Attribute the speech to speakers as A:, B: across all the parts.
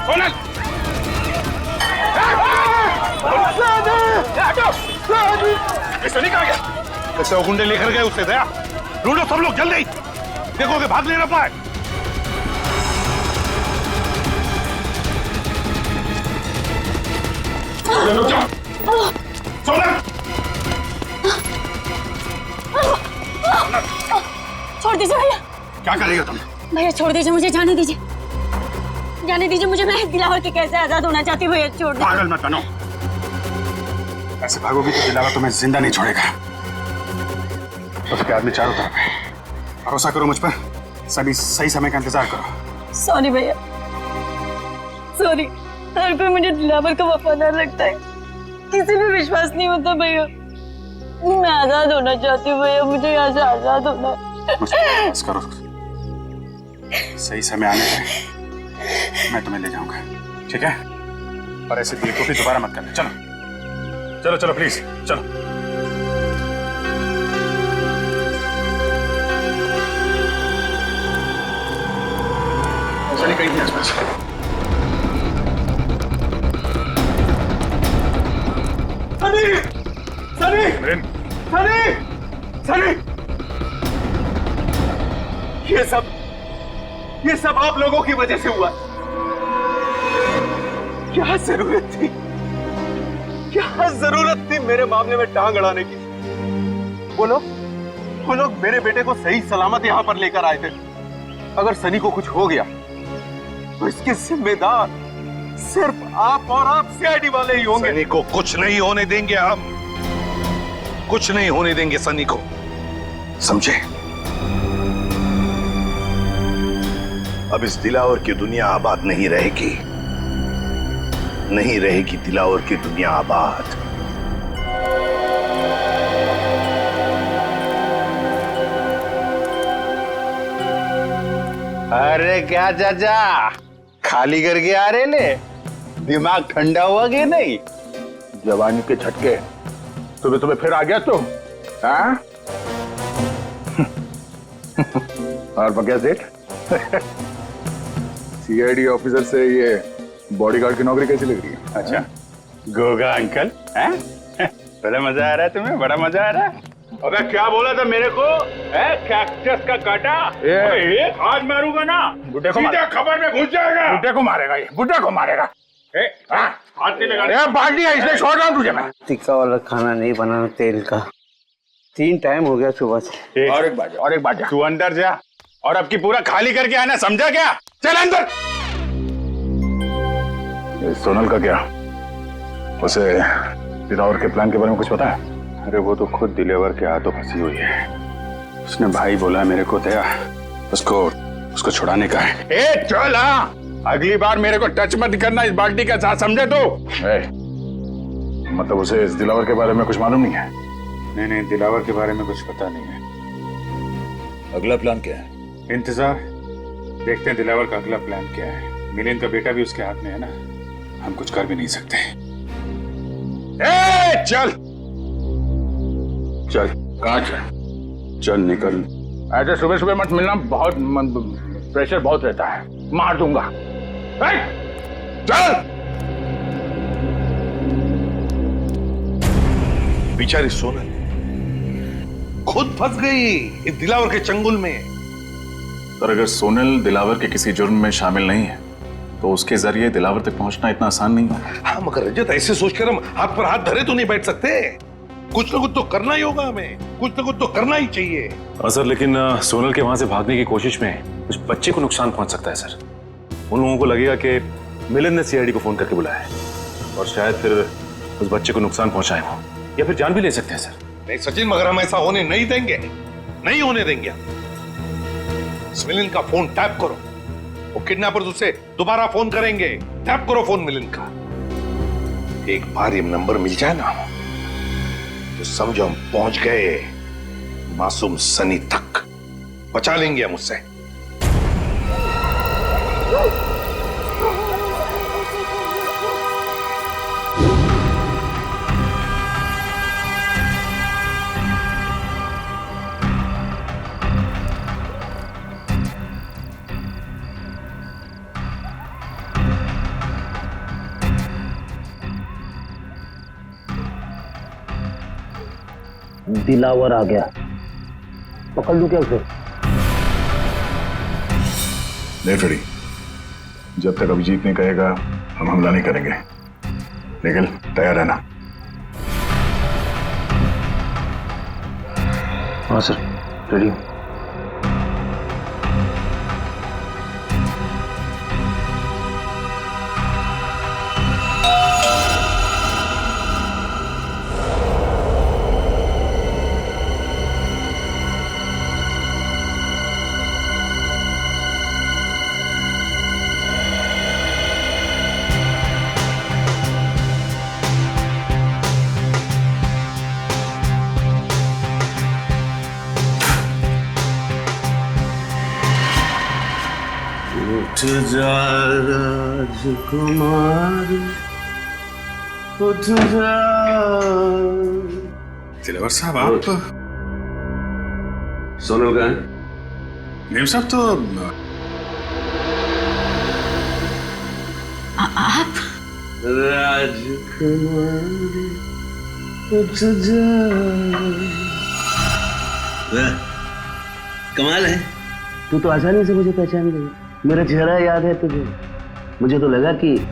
A: सोनल सनी कहाँ गया? कैसे वो गुंडे लेकर गए उससे? दया ढूंढो सब लोग जल्दी, देखोगे भाग नहीं ना पाए। सोनल
B: छोड़ दीजिए भैया।
A: क्या करेगा तुम?
B: भैया छोड़ दीजिए, मुझे जाने दीजिए, जाने दीजिए मुझे। मैं दिलावर के कैसे आजाद होना चाहती हूँ भैया, छोड़ दीजिए।
A: पागल मत बनो, ऐसे भागोगी तो दिलावर तुम्हें जिंदा नहीं छोड़ेगा। उसके आदमी चारों तरफ है, भरोसा करो मुझ पर, सभी सही समय का इंतजार करो।
B: सॉरी भैया, सॉरी। हर कोई मुझे दिलावर का वफादार लगता है, किसी पे विश्वास नहीं होता भैया। मैं आजाद होना चाहती हूँ भैया, मुझे यहाँ से आजाद होना है।
A: मुझ पर बस करो, सही समय आने पर मैं तुम्हें ले जाऊंगा, ठीक है? और ऐसे बेवकूफी दोबारा मत करना। चलो चलो चलो प्लीज चलो। चलिए कहीं नहीं आसपास। सनी सनी सनी सनी, ये सब आप लोगों की वजह से हुआ। क्या जरूरत थी, क्या जरूरत थी मेरे मामले में टांग अड़ाने की? वो लोग मेरे बेटे को सही सलामत यहां पर लेकर आए थे। अगर सनी को कुछ हो गया तो इसके जिम्मेदार सिर्फ आप और आप सीआईडी वाले ही होंगे।
C: सनी को कुछ नहीं होने देंगे, हम कुछ नहीं होने देंगे सनी को, समझे? अब इस दिलावर की दुनिया आबाद नहीं रहेगी, नहीं रहेगी दिलावर की दुनिया आबाद।
D: अरे क्या चाचा, खाली करके आ रहे ले? दिमाग ठंडा हुआ कि नहीं?
A: जवानी के झटके तुम्हें फिर आ गया तुम, हाँ? और बगैर सेठ सीआईडी ऑफिसर से ये बॉडीगार्ड की नौकरी कैसी लग रही है?
D: अच्छा, गोगा अंकल, हैं? बड़ा मजा आ रहा है तुम्हें, बड़ा मजा आ रहा है।
A: अबे क्या बोला था मेरे को? कैक्टस का काटा एक हाथ मारूंगा ना, बुड्ढे को सीधा खबर में घुस जाएगा। बुड्ढे को मारेगा ये, बुड्ढे को मारेगा। हाथ नहीं लगा, बाल्टी है इसलिए छोड़ रहा हूँ तुझे मैं।
E: टिक्का वाला खाना नहीं बनाना तेल का, 3 टाइम हो गया सुबह से।
A: और एक बात जा, तू अंदर जा और अब की पूरा खाली करके आना, समझा क्या? चल अंदर। सोनल का क्या, उसे दिलावर के प्लान के बारे में कुछ पता है? अरे वो तो खुद दिलावर के हाथों फंसी हुई है। उसने भाई बोला मेरे को दया, उसको छुड़ाने का है। ए चल, हाँ, अगली बार मेरे को टच मत करना इस बाल्टी का साथ, समझे तू? मतलब उसे इस दिलावर के बारे में कुछ मालूम नहीं है? नहीं, दिलावर के बारे में कुछ पता नहीं है।
C: अगला प्लान क्या है?
A: इंतजार, देखते हैं दिलावर का अगला प्लान क्या है। मिलिंद का बेटा भी उसके हाथ में है ना, हम कुछ कर भी नहीं सकते। चल चल, कहाँ चल निकल। ऐसे सुबह सुबह मत मिलना, बहुत प्रेशर बहुत रहता है, मार दूंगा। चल।
C: बेचारी सोनल खुद फंस गई इस दिलावर के चंगुल में।
F: पर अगर सोनल दिलावर के किसी जुर्म में शामिल नहीं है तो उसके जरिए दिलावर तक पहुंचना इतना आसान नहीं है।
C: हाँ मगर रजत, ऐसे सोचकर हम हाथ पर हाथ धरे तो नहीं बैठ सकते। कुछ ना कुछ तो करना ही होगा हमें, कुछ ना कुछ तो करना ही चाहिए।
F: सर, लेकिन सोनल के वहां से भागने की कोशिश में उस बच्चे को नुकसान पहुंच सकता है सर। उन लोगों को लगेगा कि मिलिंद ने सीआईडी को फोन करके बुलाया है और शायद फिर उस बच्चे को नुकसान पहुंचाए हो या फिर जान भी ले सकते हैं सर।
C: नहीं सचिन, मगर हम ऐसा होने नहीं देंगे, नहीं होने देंगे। मिलिंद का फोन टैप करो, वो किडनैपर्स उसे दोबारा फोन करेंगे। टैप करो फोन मिलिंद का। एक बार ये नंबर मिल जाए ना तो समझो हम पहुंच गए मासूम सनी तक, बचा लेंगे हम उससे।
E: दिलावर आ गया, पकड़ लूं क्या उसे?
G: नहीं फ्रेडी, जब तक अभिजीत नहीं कहेगा हम हमला नहीं करेंगे। निखिल तैयार है ना?
E: हाँ सर, रेडी हूँ।
H: उठ जा राजकुमार, उठ जा।
G: दिलावर साहब आप?
H: सोनल का है?
G: नेम साहब तो
B: आप
H: राजकुमार उठ जा। कमाल है,
E: तू तो आसानी से मुझे पहचान गई। मेरा चेहरा याद है तुझे? मुझे तो लगा कि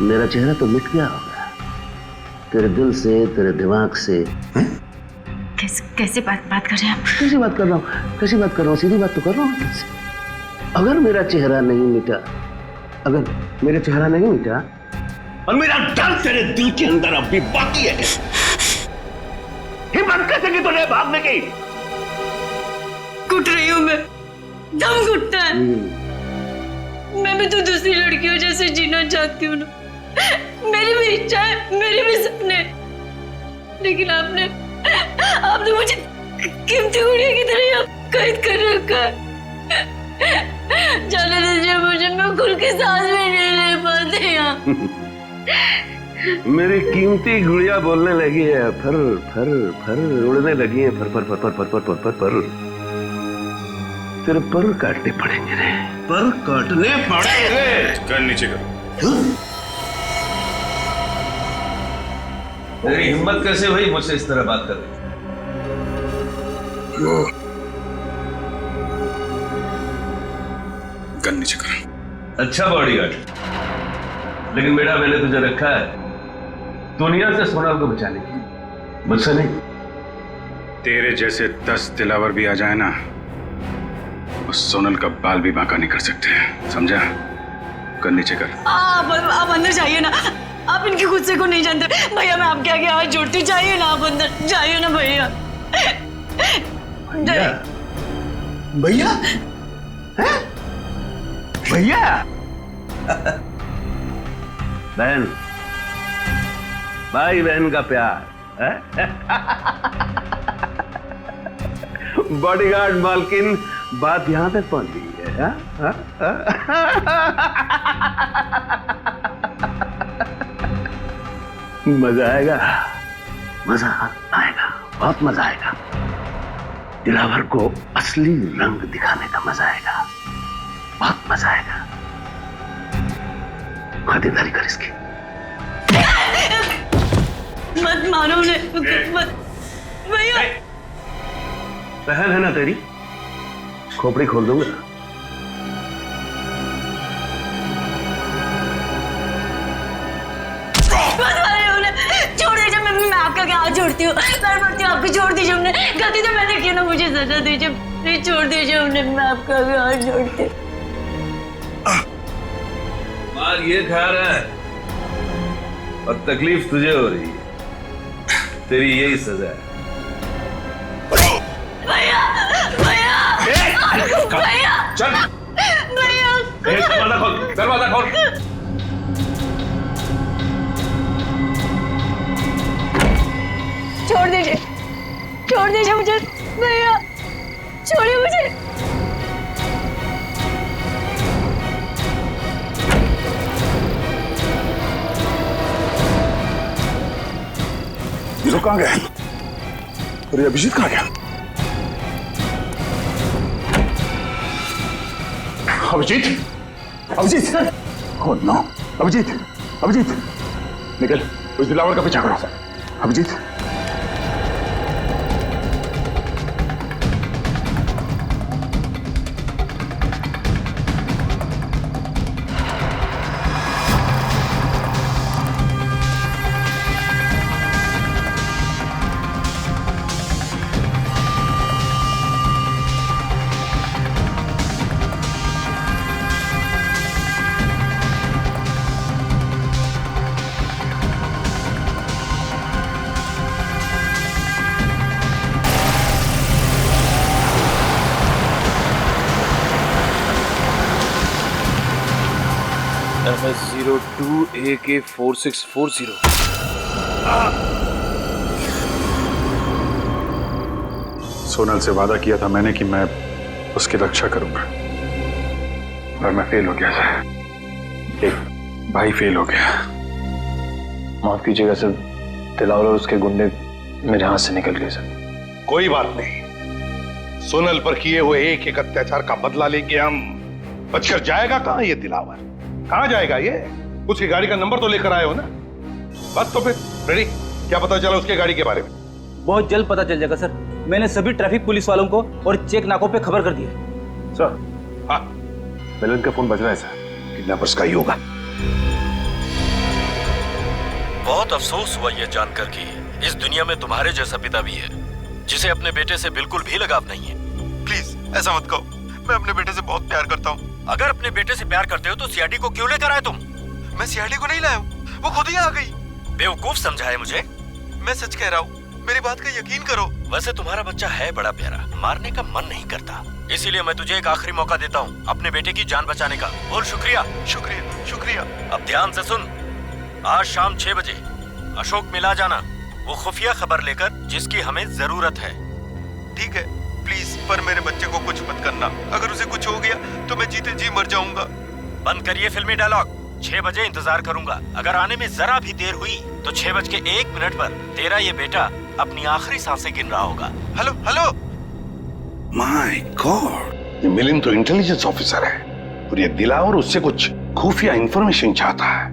E: मेरा चेहरा तो मिट गया होगा तेरे दिल से, तेरे दिमाग से।
B: कैसे बात कर रहे हैं आप?
E: कैसी बात कर रहा हूँ? कैसी बात कर रहा हूँ? सीधी बात तो कर रहा हूँ तुझसे। अगर मेरा चेहरा नहीं मिटा, अगर मेरा चेहरा नहीं मिटा और मेरा डर तेरे दिल के अंदर अब भी बाकी है, हिम्मत कैसे की तूने भागने की?
B: घुट रही हूँ मैं, दम घुटता है। मैं भी तो दूसरी लड़कियों जैसे जीना चाहती हूँ ना। मेरी भी इच्छा है, मेरे भी सपने, लेकिन आपने मुझे कीमती गुड़िया की तरह कैद कर रखा है। जाने दीजिए मुझे, मैं खुल के सांस भी नहीं ले पाती यहाँ।
E: मेरी कीमती गुड़िया बोलने लगी है, फर फर फर उड़ने लगी है, फर फर फर फर फर फर फर फर। तेरे पर काटने पड़ेंगे रे, पर काटने पड़ेंगे।
G: कर नीचे करो।
H: मेरी हिम्मत कैसे हुई मुझसे इस तरह बात करने?
G: गन नीचे करो।
H: अच्छा बॉडीगार्ड, लेकिन बेटा मैंने तुझे रखा है दुनिया से सोनल को बचाने के लिए, मुझसे नहीं।
G: तेरे जैसे 10 दिलावर भी आ जाए ना, उस सोनल का बाल भी बांका नहीं कर सकते, समझा? कर नीचे कर।
B: आप अंदर जाइए ना, आप इनकी गुस्से को नहीं जानते भैया। मैं आपके आगे हाथ जोड़ती, जाइए ना आप अंदर, जाइए ना भैया।
E: भैया भैया बहन, भाई बहन का प्यार। बॉडीगार्ड मालकिन, बात यहां तक पहुंच गई है। मजा आएगा, मजा आएगा, बहुत मजा आएगा। दिलावर को असली रंग दिखाने का मजा आएगा, बहुत मजा आएगा। खातिरदारी कर इसकी।
B: मत मारो उन्हें, मत भैया।
E: बहन है ना तेरी, खोपड़ी खोल दूंगा।
B: छोड़ दीजिए, मैं आपका क्या हाथ जोड़ती हूँ, पैर पड़ती हूँ आपको, छोड़ दीजिए उन्हें। गलती तो मैंने की ना, मुझे सजा दीजिए प्लीज, छोड़ दीजिए उन्हें, मैं आपका भी हाथ जोड़ती हूँ।
H: मार ये खा रहा है और तकलीफ तुझे हो रही है, तेरी यही सजा है।
B: भैया भैया भैया
H: चल
B: भैया,
H: दरवाजा खोल, दरवाजा खोल।
B: छोड़ दीजिए मुझे भैया, छोड़िए मुझे।
G: ये लोग कहाँ गए? और ये अभिजीत कहाँ गया? अभिजीत, अभिजीत, ओह नो, अभिजीत, अभिजीत, निकल, उस दिलावर का पीछा करो। अभिजीत,
F: MS02AK4640।
G: सोनल से वादा किया था मैंने कि मैं उसकी रक्षा करूंगा, और मैं फेल हो गया सर। एक भाई फेल हो गया।
F: माफ कीजिएगा सर, दिलावर और उसके गुंडे मेरे हाथ से निकल गए सर।
C: कोई बात नहीं, सोनल पर किए हुए एक एक अत्याचार का बदला लेंगे हम। बचकर जाएगा कहां ये दिलावर? कहां जाएगा ये? उसकी गाड़ी का नंबर तो लेकर आए हो ना? बस तो फिर रेडी। क्या पता चला उसके गाड़ी के बारे में?
I: बहुत जल्द पता चल जाएगा सर। मैंने सभी ट्रैफिक पुलिस वालों को और चेक नाकों पे खबर कर दी है।
F: सर,
C: हाँ,
F: मिलन का फोन बज रहा है सर।
C: किडनैपर्स का ही होगा।
J: बहुत अफसोस हुआ यह जानकर कि इस दुनिया में तुम्हारे जैसा पिता भी है जिसे अपने बेटे से बिल्कुल भी लगाव नहीं है।
A: प्लीज ऐसा मत कहो, मैं अपने बेटे से बहुत प्यार करता हूँ।
J: अगर अपने बेटे से प्यार करते हो तो सीआईडी को क्यों लेकर आए तुम?
A: मैं सीआईडी को नहीं लाया हूँ, वो खुद ही आ गई।
J: बेवकूफ समझा है मुझे?
A: मैं सच कह रहा हूँ, मेरी बात का यकीन करो।
J: वैसे तुम्हारा बच्चा है बड़ा प्यारा, मारने का मन नहीं करता, इसीलिए मैं तुझे एक आखिरी मौका देता हूँ अपने बेटे की जान बचाने का। बोल शुक्रिया।
A: शुक्रिया शुक्रिया।
J: अब ध्यान से सुन, आज शाम 6 बजे अशोक मिला जाना, वो खुफिया खबर लेकर जिसकी हमें जरूरत है।
A: ठीक है, प्लीज, पर मेरे बच्चे को कुछ मत करना। अगर उसे कुछ हो गया तो मैं जीते जी मर जाऊंगा।
J: बंद करिए फिल्मी डायलॉग। 6 बजे इंतजार करूंगा। अगर आने में जरा भी देर हुई तो 6:01 पर तेरा ये बेटा अपनी आखिरी सांसें गिन रहा होगा।
A: Hello hello.
C: माय गॉड, ये मिलिंद तो इंटेलिजेंस ऑफिसर है और ये दिलावर उससे कुछ खुफिया इंफॉर्मेशन चाहता है।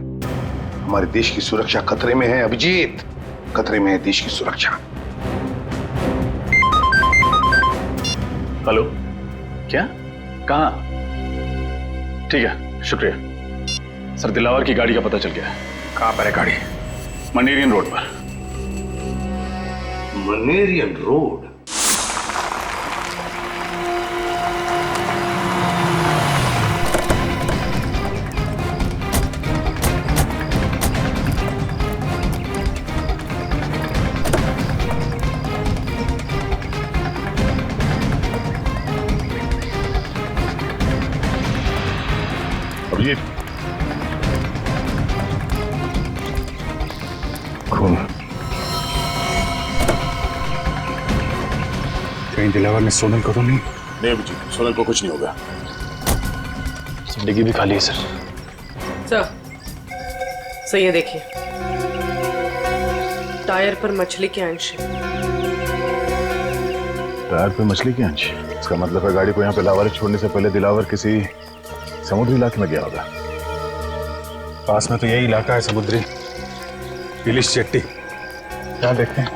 C: हमारे देश की सुरक्षा खतरे में है अभिजीत, खतरे में है देश की सुरक्षा।
F: हेलो, क्या? कहाँ? ठीक है, शुक्रिया सर। दिलावर की गाड़ी का पता चल गया है।
C: कहां पर है गाड़ी?
F: मनेरियन रोड पर।
C: मनेरियन रोड?
F: अभिजीत, खून।
G: कहीं दिलावर ने सोनल को तो नहीं?
F: नहीं अभिजीत, सोनल को कुछ नहीं होगा। जिंदगी भी खाली है सर।
K: सर ये देखिए, टायर पर मछली के अंश है।
F: टायर पे मछली के अंश? इसका मतलब है गाड़ी को यहाँ पे लावारिस छोड़ने से पहले दिलावर किसी समुद्री इलाके में गया होगा।
G: पास में तो यही इलाका है, समुद्री पुलिस चट्टी। क्या देखते हैं?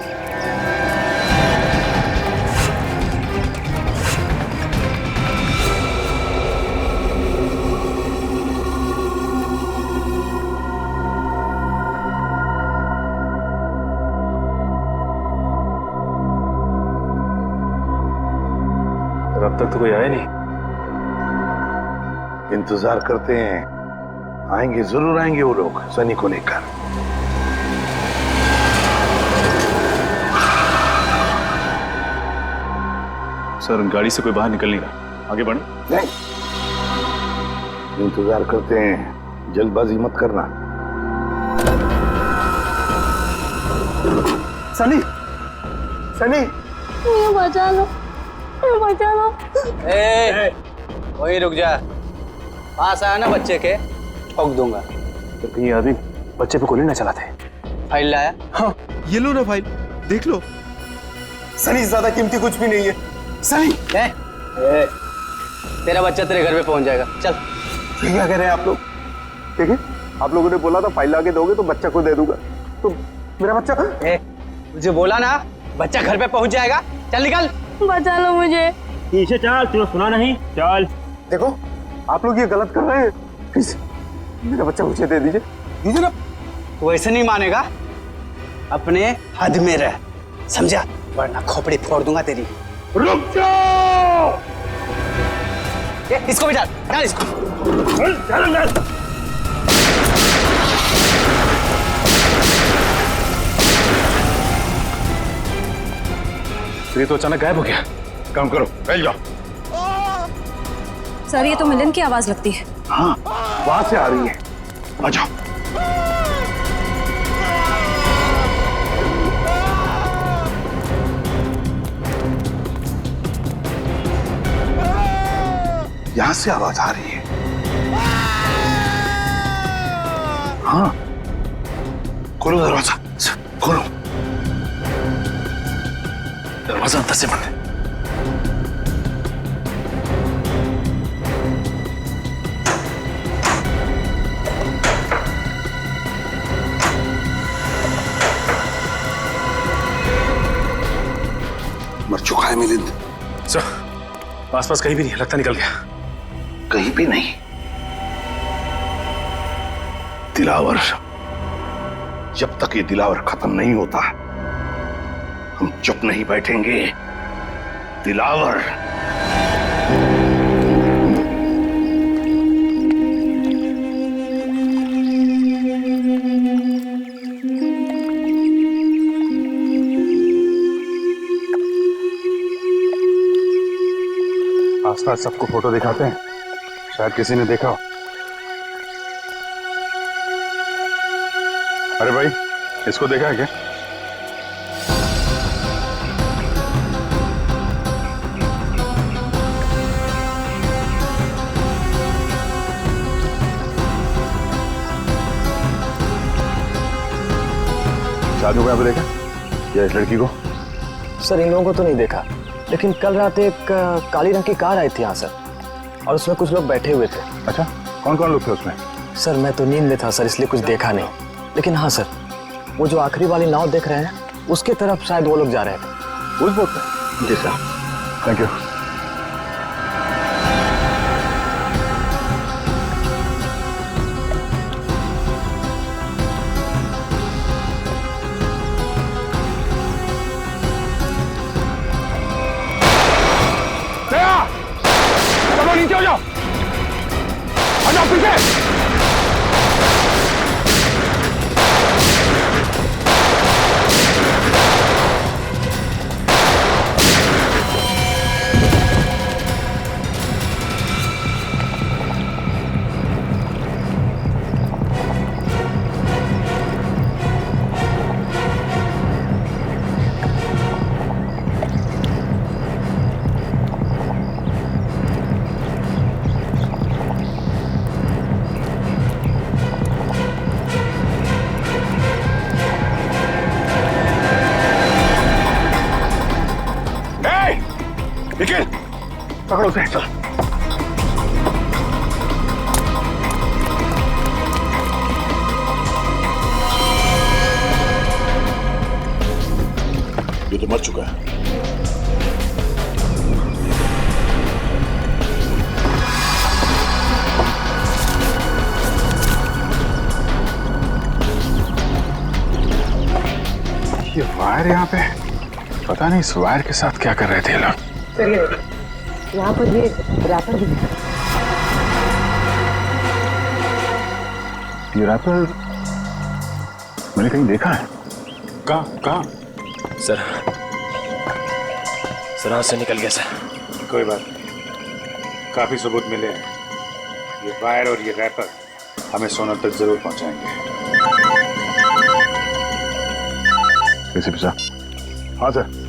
F: अब तक तो कोई आया नहीं।
C: इंतजार करते हैं, आएंगे, जरूर आएंगे वो लोग सनी को लेकर।
F: सर, गाड़ी से कोई बाहर निकल नहीं रहा, आगे बढ़े?
C: नहीं, इंतजार करते हैं, जल्दबाजी मत करना।
A: सनी, सनी,
B: बचा लो, बचा लो।
I: वही रुक जा, पास आया ना बच्चे के, ठोक दूंगा।
F: तो कहीं आदमी बच्चे पे गोली ना चलाते।
I: फाइल लाया?
A: हाँ, ये लो ना फाइल, देख लो। सनी, ज्यादा कीमती कुछ भी नहीं है। सनी,
I: तेरा बच्चा तेरे घर पे पहुंच जाएगा, चल।
A: क्या कह रहे हैं आप लोग? देखिए, आप लोगों ने बोला था फाइल लाके दोगे तो बच्चा को दे दूंगा, तो मेरा बच्चा?
I: मुझे बोला ना बच्चा घर पे पहुंच जाएगा, चल निकल।
B: बचा लो मुझे।
I: पीछे चल, तुझे सुना नहीं, चल।
A: देखो, आप लोग ये गलत कर रहे हैं, प्लीज मेरा बच्चा मुझे दे दीजिए, दीजिए ना।
I: तू ऐसे नहीं मानेगा, अपने हद में रह, समझा? वरना खोपड़ी फोड़ दूंगा तेरी।
C: रुक जाओ!
I: इसको भी डाल, डाल इसको।
F: ये तो अचानक गायब हो गया।
C: काम करो, फैल जाओ।
B: सर, ये तो मिलन की आवाज लगती है।
C: हाँ, वहां से आ रही है। आ जाओ। यहां से आवाज आ रही है। हाँ, खोलो दरवाजा, खोलो। दरवाजा अंदर से बंद है। मर चुका है मिलिंद।
F: सर, आसपास कहीं भी नहीं, लगता निकल गया।
C: कहीं भी नहीं। दिलावर, जब तक ये दिलावर खत्म नहीं होता हम चुप नहीं बैठेंगे। दिलावर।
D: आसपास सबको फोटो दिखाते हैं, शायद किसी ने देखा हो। अरे भाई, इसको देखा है क्या? शादी को यहाँ पे देखा या इस लड़की को?
L: सर, इन लोगों को तो नहीं देखा, लेकिन कल रात एक काली रंग की कार आई थी यहाँ सर, और उसमें कुछ लोग बैठे हुए थे।
D: अच्छा, कौन कौन लोग थे उसमें?
L: सर, मैं तो नींद में था सर, इसलिए कुछ देखा नहीं, लेकिन हाँ सर, वो जो आखिरी वाली नाव देख रहे हैं उसके तरफ शायद वो लोग जा रहे थे।
D: उस बोट पे?
L: जी सर।
D: Thank you.
E: चलो नीचे हो जाओ, आ जाओ पीछे।
C: निखिल, पकड़ो उसे। चल। ये तो मर चुका है।
D: ये वायर यहाँ पे, पता नहीं इस वायर के साथ क्या कर रहे थे लोग।
K: सर, ये यहाँ पर ये रैपर भी है।
D: ये रैपर मैंने कहीं देखा है। कहाँ?
L: सर, हाथ से निकल गया सर।
C: कोई बात नहीं, काफी सबूत मिले हैं। ये वायर और ये रैपर हमें सोनल तक जरूर पहुंचाएंगे।
D: एसीपी साहब। हाँ सर।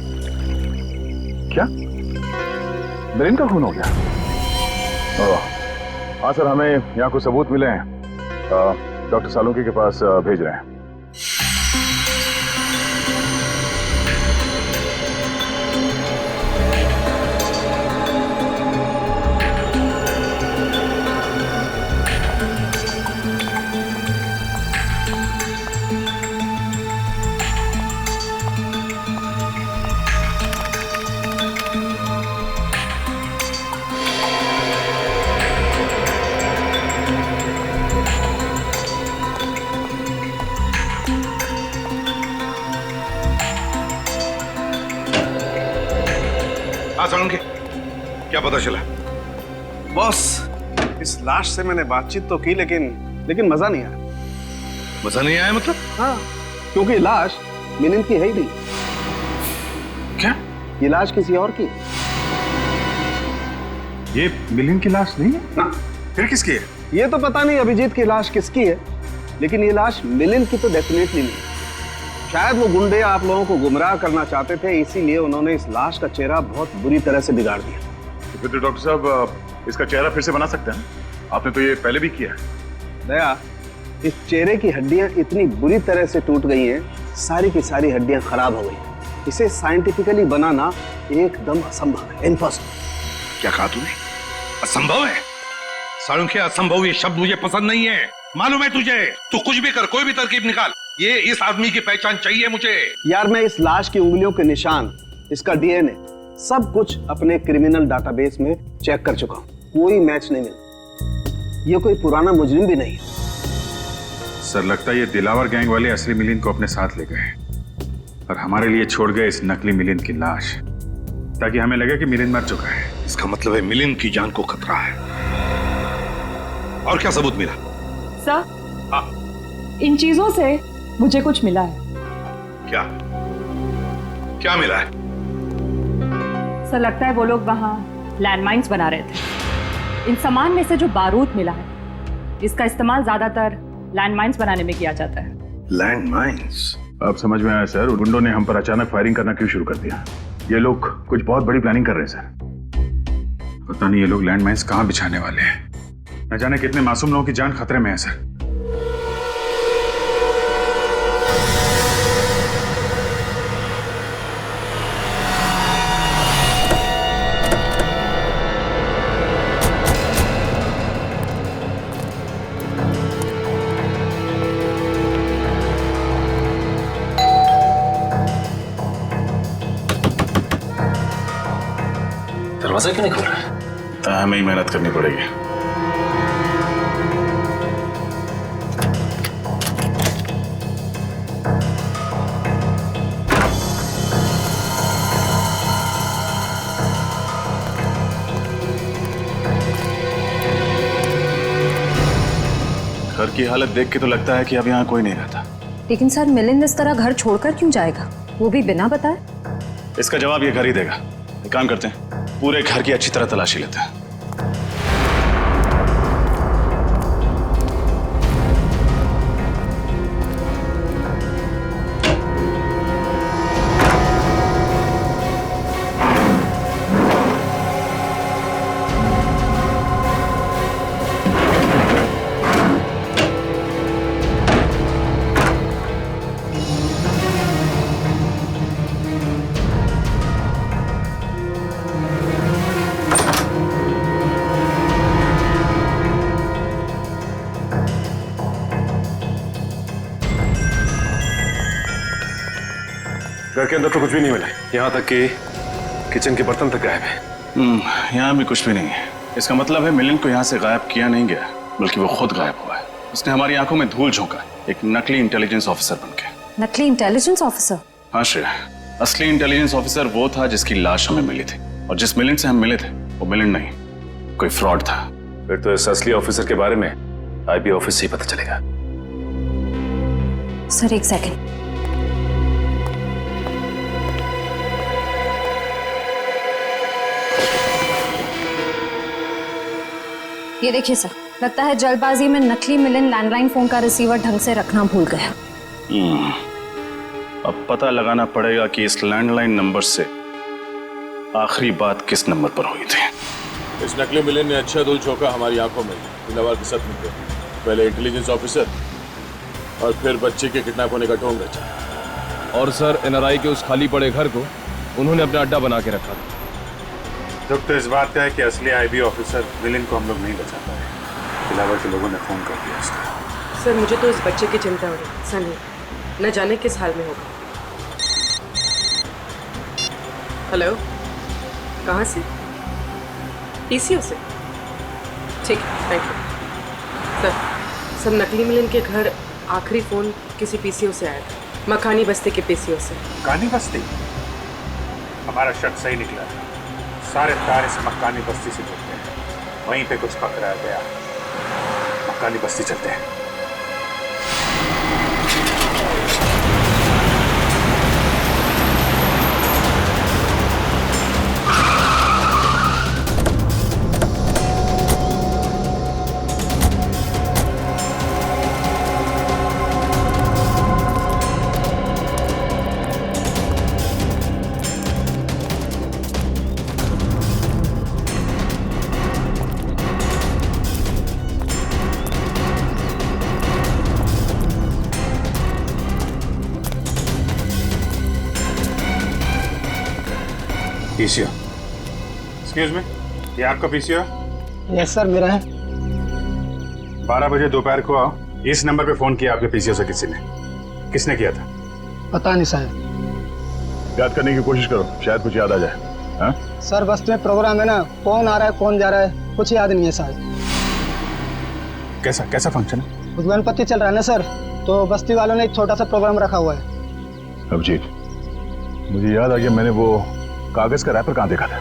D: क्या मिलिंद का खून हो गया? हाँ सर, हमें यहाँ कुछ सबूत मिले हैं, डॉक्टर सालुंकी के पास भेज रहे हैं।
C: सालुंकी, क्या पता चला?
M: बॉस, इस लाश से मैंने बातचीत तो की, लेकिन मजा नहीं आया।
C: मजा नहीं आया मतलब?
M: हाँ, क्योंकि लाश मिलिंद की है ही नहीं।
C: क्या?
M: ये लाश किसी और की।
D: ये मिलिंद की लाश नहीं है
M: ना।
C: फिर किसकी है?
M: ये तो पता नहीं अभिजीत की लाश किसकी है, लेकिन ये लाश मिलिंद की तो डेफिनेटली नहीं। शायद वो गुंडे आप लोगों को गुमराह करना चाहते थे, इसीलिए उन्होंने इस लाश का चेहरा बहुत बुरी तरह से बिगाड़ दिया।
F: फिर तो डॉक्टर साहब इसका चेहरा फिर से बना सकते हैं, आपने तो ये पहले भी किया है।
M: दया, इस चेहरे की हड्डियां इतनी बुरी तरह से टूट गई हैं, सारी की सारी हड्डियां खराब हो गई। इसे साइंटिफिकली बनाना एकदम असंभव है, इम्पॉसिबल।
C: क्या कहा तूने? असंभव है? सालुंखे, असंभव ये शब्द मुझे पसंद नहीं है। मालूम है तुझे, तू कुछ भी कर, कोई भी तरकीब निकाल, ये इस आदमी की पहचान चाहिए मुझे।
M: यार मैं इस लाश की उंगलियों के निशान, इसका डीएनए, सब कुछ अपने क्रिमिनल डाटाबेस में चेक कर चुका हूं, कोई मैच नहीं मिला। ये कोई पुराना मुजरिम भी नहीं।
G: सर लगता है ये दिलावर गैंग वाले असली मिलिंद को अपने साथ ले गए और हमारे लिए छोड़ गए इस नकली मिलिंद की लाश, ताकि हमें लगे कि मिलिंद मर चुका है।
C: इसका मतलब है मिलिंद की जान को खतरा है। और क्या सबूत मिला?
N: सर,
C: हाँ,
N: इन चीजों से मुझे कुछ मिला है।
C: क्या क्या मिला है?
N: सर लगता है वो लोग वहाँ लैंडमाइंस बना रहे थे। इन सामान में से जो बारूद मिला है, इसका इस्तेमाल ज्यादातर लैंडमाइंस बनाने में किया जाता है।
C: लैंडमाइंस?
F: अब समझ में आया सर, गुंडों ने हम पर अचानक फायरिंग करना क्यों शुरू कर दिया। ये लोग कुछ बहुत बड़ी प्लानिंग कर रहे हैं सर।
G: पता नहीं ये लोग लैंडमाइंस कहाँ बिछाने वाले हैं। न जाने कितने मासूम लोगों की जान खतरे में है सर।
L: दरवाजा क्यों नहीं खोल रहा है?
F: हमें ही मेहनत करनी पड़ेगी। घर की हालत देख के तो लगता है कि अब यहाँ कोई नहीं रहता।
K: लेकिन सर, मिलिंद इस तरह घर छोड़कर क्यों जाएगा, वो भी बिना बताए?
F: इसका जवाब ये घर ही देगा। एक काम करते हैं, पूरे घर की अच्छी तरह तलाशी लेते हैं। घर के अंदर तो कुछ भी नहीं मिला, यहाँ तक कि किचन के बर्तन तक गायब है। यहाँ भी कुछ भी नहीं है। इसका मतलब है मिलिंद को यहाँ से गायब किया नहीं गया, बल्कि वो खुद गायब हुआ है। उसने हमारी आंखों में धूल झोंका, एक नकली इंटेलिजेंस ऑफिसर बनके।
K: नकली इंटेलिजेंस ऑफिसर?
F: हाँ श्रेया, असली इंटेलिजेंस ऑफिसर वो था जिसकी लाश हमें मिली थी, और जिस मिलिंद से हम मिले थे वो मिलिंद नहीं, कोई फ्रॉड था। फिर तो इस असली ऑफिसर के बारे में आईबी ऑफिस से ही पता चलेगा।
K: सर एक सेकंड। ये देखिए सर, लगता है जल्दबाजी में नकली मिलिंद लैंडलाइन फोन का रिसीवर ढंग से रखना भूल गया।
F: अब पता लगाना पड़ेगा कि इस लैंडलाइन नंबर से आखिरी बात किस नंबर पर हुई थी।
O: इस नकली मिलिंद ने अच्छा धूल झोंका हमारी आंखों में दिलावर के साथ मिलकर। पहले इंटेलिजेंस ऑफिसर और फिर बच्चे के किडनैप होने का ढोंग रचा।
H: और सर एनआरआई के उस खाली पड़े घर को उन्होंने अपना अड्डा बना के रखा था।
G: दुख तो इस बात का है कि असली आईबी ऑफिसर मिलिंद को हम लोग नहीं बचा पाए। दिलावर के लोगों ने फोन कर दिया उसको।
K: सर मुझे तो इस बच्चे की चिंता हो रही। सनी न जाने किस हाल में होगा। हेलो, कहाँ से? पीसीओ से? ठीक है, थैंक यू। सर नकली मिलिंद के घर आखिरी फोन किसी पीसीओ से आया था, मखानी बस्ती के पीसीओ से।
G: मकानी बस्ती? हमारा शक सही निकला। सारे तार इस मकानी बस्ती से जुड़ते हैं, वहीं पे कुछ पकड़ा गया। मकानी बस्ती चलते हैं। पीसीओ। एक्सक्यूज मी, ये आपका पीसीओ है?
I: यस सर, मेरा है।
G: 12 बजे दोपहर को इस नंबर पे फोन किया आपके पीसीओ से किसी ने? किसने किया था?
I: पता नहीं साहब।
O: याद करने की कोशिश करो, शायद कुछ याद आ जाए। हाँ?
I: सर बस्ती में प्रोग्राम है ना, कौन आ रहा है कौन जा रहा है कुछ याद नहीं है साहब।
G: कैसा कैसा फंक्शन है?
I: गणपति चल रहा है ना सर, तो बस्ती वालों ने एक छोटा सा प्रोग्राम रखा हुआ है।
O: अभिजीत, मुझे याद आ गया, मैंने वो कागज का रैपर कहाँ देखा था?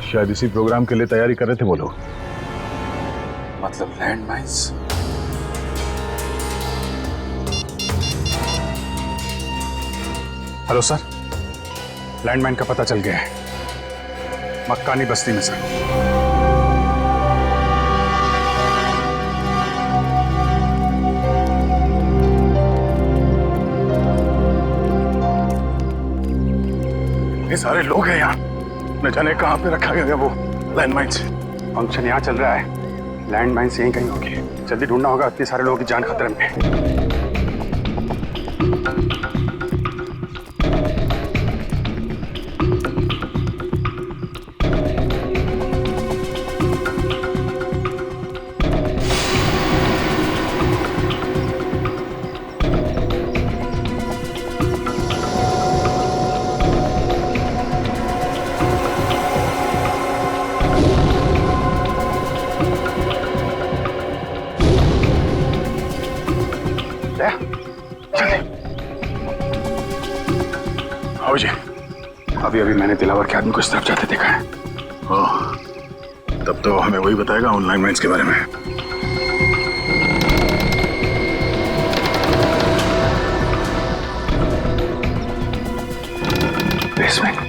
O: शायद इसी प्रोग्राम के लिए तैयारी कर रहे थे वो लोग।
G: मतलब land mines? Hello sir, landmine का पता चल गया है, मक्कानी बस्ती में सर।
O: ये सारे लोग हैं यहाँ, न जाने कहाँ पे रखा गया वो लैंडमाइंस।
G: फंक्शन यहाँ चल रहा है, लैंडमाइंस यहीं कहीं होगी, जल्दी ढूंढना होगा, इतने सारे लोगों की जान खतरे में है। अभी मैंने दिलावर के आदमी को इस तरफ जाते देखा है।
O: ओह, तब तो हमें वही बताएगा ऑनलाइन माइंस के बारे में।
G: बेसमेंट।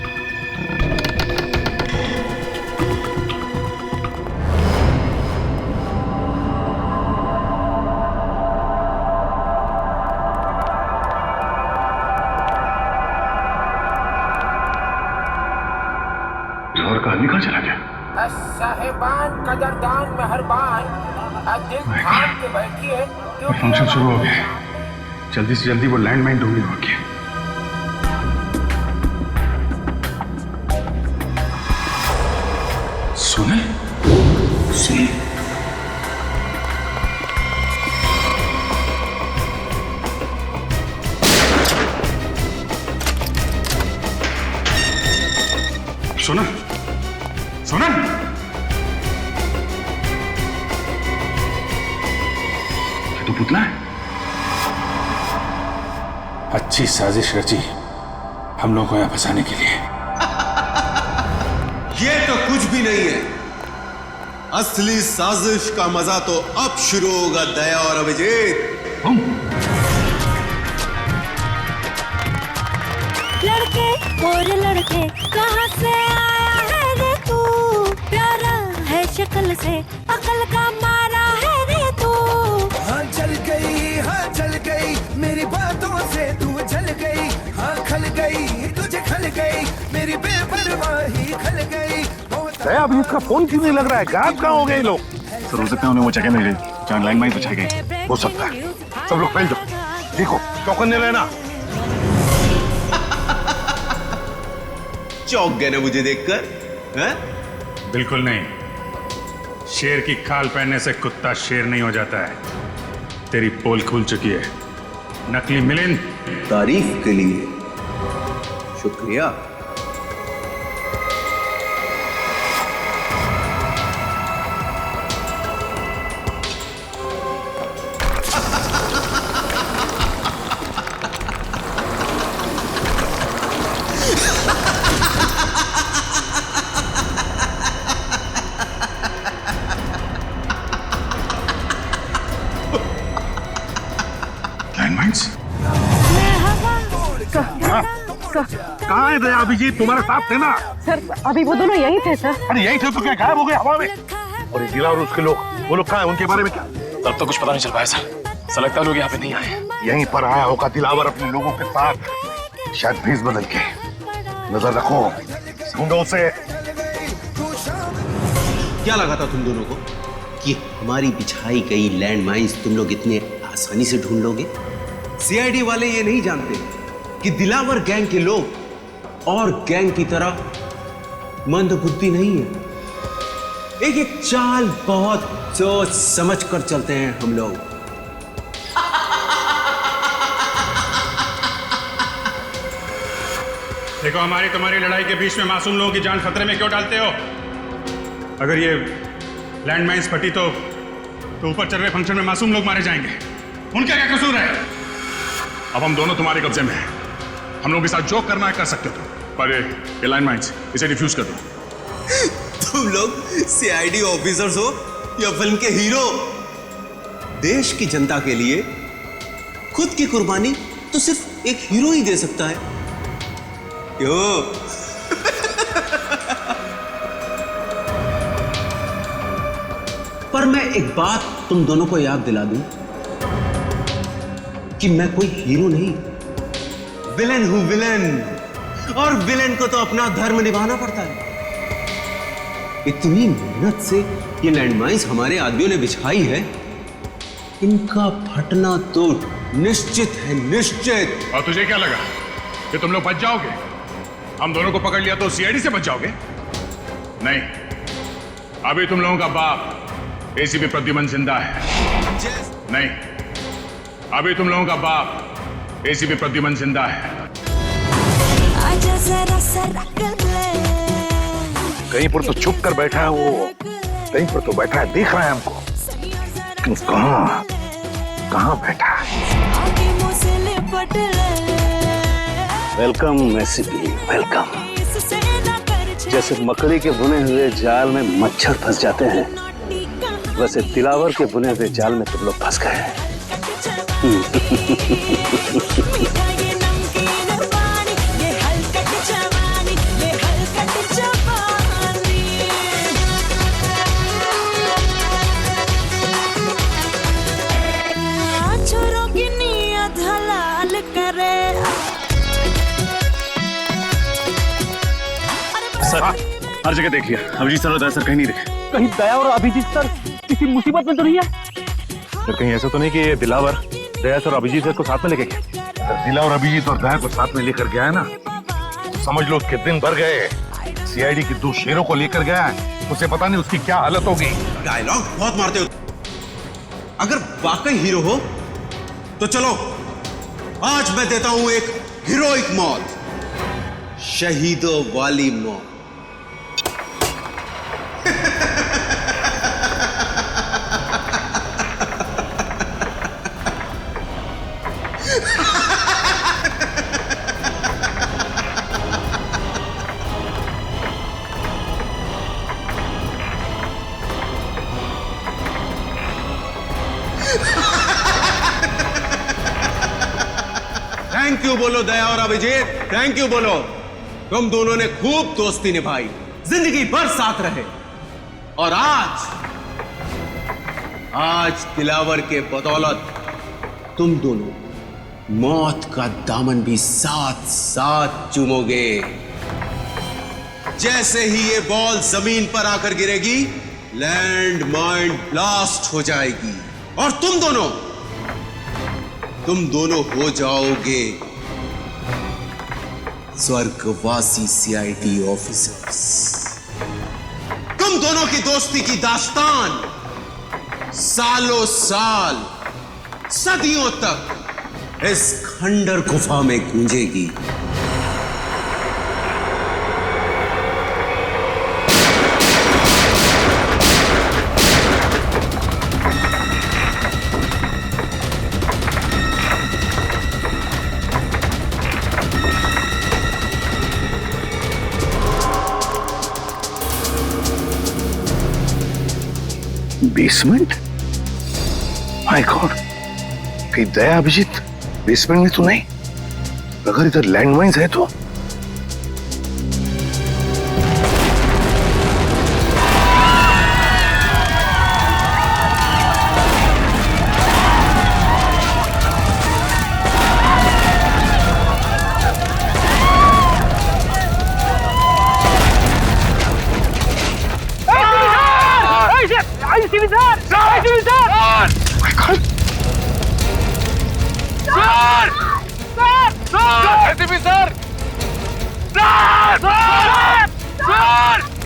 O: निकल चला गया।
P: साहिबान कदरदान मेहरबान, दिल थाम के बैठिए।
G: फंक्शन शुरू हो गया, जल्दी से जल्दी वो लैंडमाइन ढूंढनी होगी। सुने सुने सुना सुना, तो पुतला है। अच्छी साजिश रची हम लोगों को यहां फंसाने के लिए।
A: ये तो कुछ भी नहीं है, असली साजिश का मजा तो अब शुरू होगा दया और अभिजीत।
Q: लड़के और लड़के कहां से आया है रे तू, प्यारा है शक्ल से अकल का मारा है रे तू।
P: हाँ चल गई मेरी बातों से तू जल गई, हाँ खल गई तुझे खल गई मेरी बेपरवाही खल गई।
O: अभी इसका फोन क्यों नहीं लग रहा है? गायब कहाँ हो गए लोग?
F: सर हो सकता है उन्हें वो जगह मिल गई जहाँ लैंडमाइन बचाई गई।
O: हो सकता है। सब लोग फैल जाओ, देखो चौकन्ने रहना।
A: चौंक गए ना मुझे देखकर? हैं?
G: बिल्कुल नहीं, शेर की खाल पहनने से कुत्ता शेर नहीं हो जाता है। तेरी पोल खुल चुकी है नकली मिलिंद।
A: तारीफ के लिए शुक्रिया।
O: कहाँ है दया? अभिजीत तुम्हारे साथ थे ना?
R: सर अभी वो दोनों यही थे सर।
O: अरे यही थे तो क्या गायब हो गए हवा में? और ये दिला और उसके लोग, वो लोग कहाँ हैं? उनके बारे में क्या?
F: तब तो कुछ पता नहीं चल पाया सर। ऐसा लगता है लोग यहाँ पे नहीं आए।
O: यहीं पर आया होगा दिलावर अपने लोगों के साथ, शायद भेस बदल के। नजर रखो, ढूंढो उसे।
I: क्या लगा था तुम दोनों को कि हमारी बिछाई गई लैंडमाइंस तुम लोग इतने आसानी से ढूंढ लोगे? सीआईडी वाले ये नहीं जानते कि दिलावर गैंग के लोग और गैंग की तरह मंदबुद्धि नहीं है। एक एक चाल बहुत सोच समझ कर चलते हैं हम लोग।
G: देखो, हमारी तुम्हारी लड़ाई के बीच में मासूम लोगों की जान खतरे में क्यों डालते हो? अगर ये लैंडमाइंस फटी तो ऊपर चल रहे फंक्शन में मासूम लोग मारे जाएंगे। उनका क्या कसूर है? अब हम दोनों तुम्हारे कब्जे में हैं। हम लोगों के साथ जो करना है कर सकते हो, पर ये लैंडमाइंस इसे डिफ्यूज कर दो।
I: तुम लोग सीआईडी ऑफिसर्स हो या फिल्म के हीरो? देश की जनता के लिए खुद की कुर्बानी तो सिर्फ एक हीरो ही दे सकता है। क्यों? पर मैं एक बात तुम दोनों को याद दिला दूं कि मैं कोई हीरो नहीं, विलेन हूं, विलेन। और विलेन को तो अपना धर्म निभाना पड़ता है। इतनी मेहनत से ये लैंडमाइंस हमारे आदमियों ने बिछाई है, इनका फटना तो निश्चित है, निश्चित।
G: और तुझे क्या लगा कि तुम लोग बच जाओगे? हम दोनों को पकड़ लिया तो सीआईडी से बच जाओगे? नहीं, अभी तुम लोगों का बाप एसीपी प्रद्युमन जिंदा है। नहीं, अभी तुम लोगों का बाप एसीपी प्रद्युमन जिंदा है।
C: कहीं पर तो छुप कर बैठा है वो, कहीं पर तो बैठा है, दिख रहा है हमको, लेकिन कहाँ बैठा है?
M: Welcome ACP, welcome. जैसे मकड़ी के बुने हुए जाल में मच्छर फंस जाते हैं, वैसे दिलावर के बुने हुए जाल में तुम लोग फंस गए हैं।
F: सर, हर जगह देखिए, अभिजीत सर और दया सर कहीं नहीं दिखे।
L: कहीं दया और अभिजीत सर किसी मुसीबत में तो नहीं है?
F: सर कहीं ऐसा तो नहीं कि ये दिलावर दया सर और अभिजीत सर को साथ में लेके गया?
C: अगर दिलावर अभिजीत और दया को साथ में लेकर गया है ना, तो समझ लो उसके दिन भर गए। सीआईडी के 2 शेरों को लेकर गया है, उसे पता नहीं उसकी क्या हालत होगी।
I: डायलॉग बहुत मारते हो। अगर वाकई हीरो हो तो चलो, आज मैं देता हूं एक हीरोइक मौत, शहीदों वाली मौत। थैंक यू बोलो दया और अभिजीत, थैंक यू बोलो। तुम दोनों ने खूब दोस्ती निभाई, जिंदगी भर साथ रहे, और आज दिलावर के बदौलत तुम दोनों मौत का दामन भी साथ साथ चूमोगे। जैसे ही ये बॉल जमीन पर आकर गिरेगी, लैंड माइन ब्लास्ट हो जाएगी और तुम दोनों हो जाओगे स्वर्गवासी सीआईडी ऑफिसर्स। तुम दोनों की दोस्ती की दास्तान सालों साल, सदियों तक इस खंडर गुफा में गूंजेगी।
C: बेसमेंट? माय गॉड, कहीं दया अभिजीत बेसमेंट में तो नहीं? अगर इधर लैंडमाइंस है तो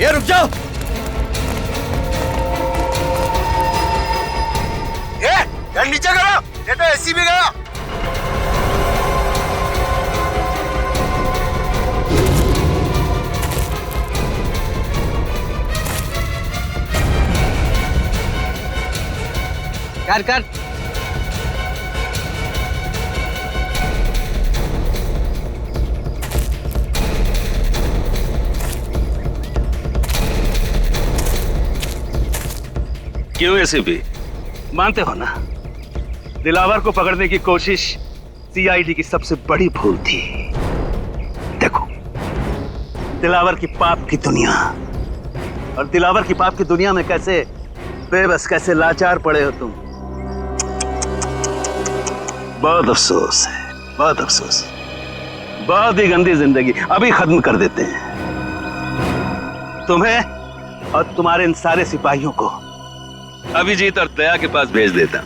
P: ये रुक जाओ। ये नीचे करो, ये तो एसीपी गया।
I: कर
E: क्यों एसीपी, मानते हो ना, दिलावर को पकड़ने की कोशिश सीआईडी की सबसे बड़ी भूल थी। देखो, दिलावर की पाप की दुनिया, और दिलावर की पाप की दुनिया में कैसे बेबस, कैसे लाचार पड़े हो तुम। बहुत अफसोस है, बहुत अफसोस। बहुत ही गंदी जिंदगी अभी खत्म कर देते हैं। तुम्हें और तुम्हारे इन सारे सिपाहियों को अभिजीत और दया के पास भेज देता।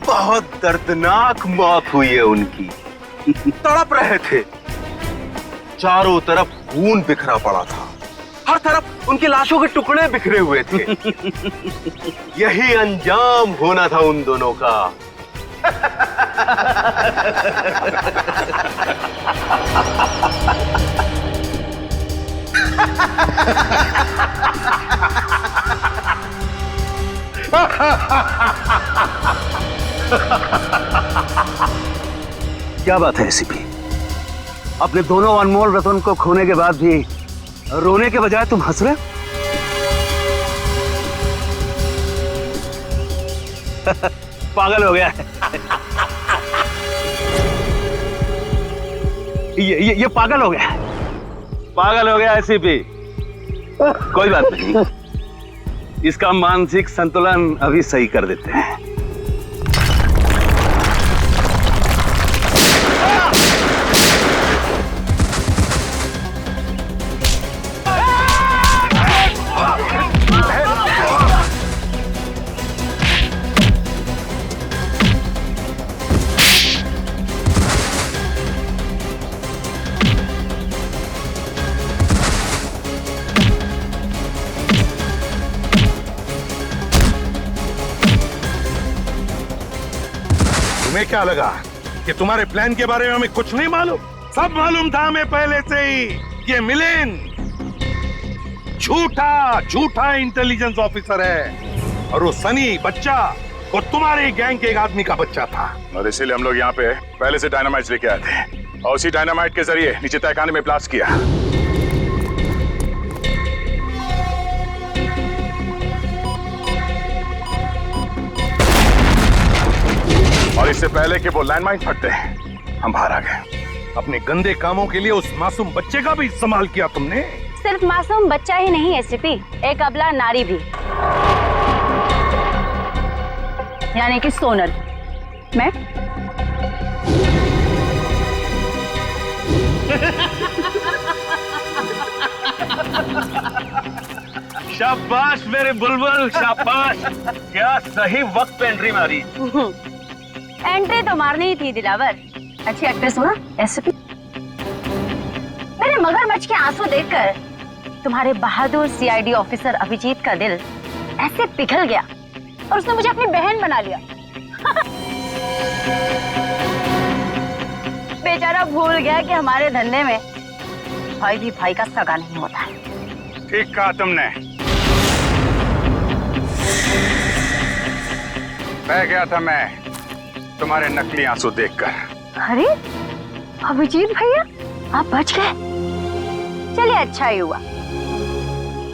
A: बहुत दर्दनाक मौत हुई है उनकी। तड़प रहे थे, चारों तरफ खून बिखरा पड़ा था, हर तरफ उनकी लाशों के टुकड़े बिखरे हुए थे। यही अंजाम होना था उन दोनों का।
E: क्या बात है एसीपी, अपने दोनों अनमोल रतन को खोने के बाद भी रोने के बजाय तुम हंस रहे हो? पागल हो गया है। ये पागल हो गया, पागल हो गया एसीपी। कोई बात नहीं, इसका मानसिक संतुलन अभी सही कर देते हैं।
C: तुम्हें क्या लगा कि तुम्हारे प्लान के बारे में हमें कुछ नहीं मालूम? सब मालूम था हमें पहले से ही। ये मिलिंद झूठा इंटेलिजेंस ऑफिसर है, और वो सनी बच्चा वो तुम्हारे गैंग के एक आदमी का बच्चा था।
O: और इसीलिए हम लोग यहाँ पे पहले से डायनामाइट लेके आए थे, और उसी डायनामाइट के जरिए नीचे तहखाने में ब्लास्ट किया। और इससे पहले कि वो लैंडमाइन फटते हम बाहर आ गए।
C: अपने गंदे कामों के लिए उस मासूम बच्चे का भी इस्तेमाल किया तुमने।
S: सिर्फ मासूम बच्चा ही नहीं एसीपी, एक अबला नारी भी, यानी कि सोनल। मैं
E: शाबाश मेरे बुलबुल, शाबाश। क्या सही वक्त पे एंट्री मारी।
S: एंट्री तो मारनी ही थी दिलावर। अच्छी एक्ट्रेस हो ना एसपी। मेरे मगरमच्छ के आंसू देखकर तुम्हारे बहादुर सीआईडी ऑफिसर अभिजीत का दिल ऐसे पिघल गया और उसने मुझे अपनी बहन बना लिया। बेचारा भूल गया कि हमारे धंधे में भाई भी भाई का सगा नहीं होता है।
O: ठीक कहा तुमने। बह गया था मैं तुम्हारे नकली आंसू देखकर।
S: अरे अभिजीत भैया, आप बच गए। चलिए अच्छा ही हुआ।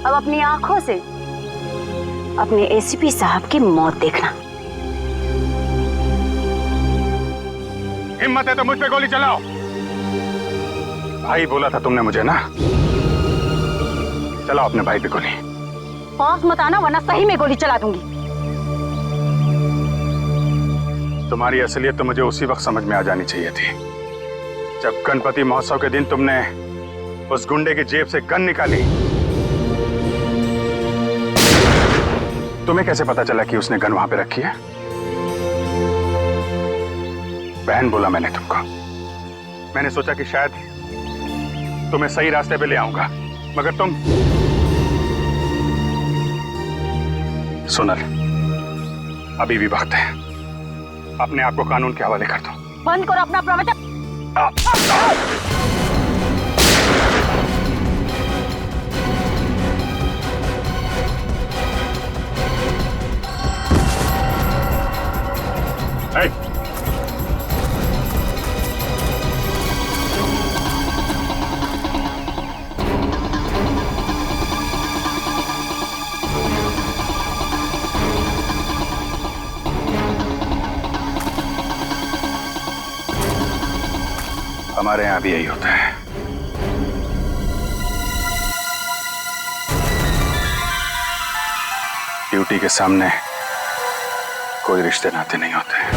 S: अब अपनी आंखों से अपने एसीपी साहब की मौत देखना।
O: हिम्मत है तो मुझ पे गोली चलाओ। भाई बोला था तुमने मुझे ना, चलाओ अपने भाई पे गोली।
S: पास मत आना वरना सही में गोली चला दूंगी।
O: तुम्हारी असलियत तो मुझे उसी वक्त समझ में आ जानी चाहिए थी, जब गणपति महोत्सव के दिन तुमने उस गुंडे की जेब से गन निकाली
D: तुम्हें कैसे पता चला कि उसने गन वहां पे रखी है? बहन बोला मैंने तुमको। मैंने सोचा कि शायद तुम्हें सही रास्ते पे ले आऊंगा, मगर तुम। सोनल, अभी भी वक्त है, अपने आप को कानून के हवाले कर दो।
S: बंद करो अपना प्रवचन।
D: हमारे यहाँ भी यही होता है। ड्यूटी के सामने कोई रिश्ते नाते नहीं होते।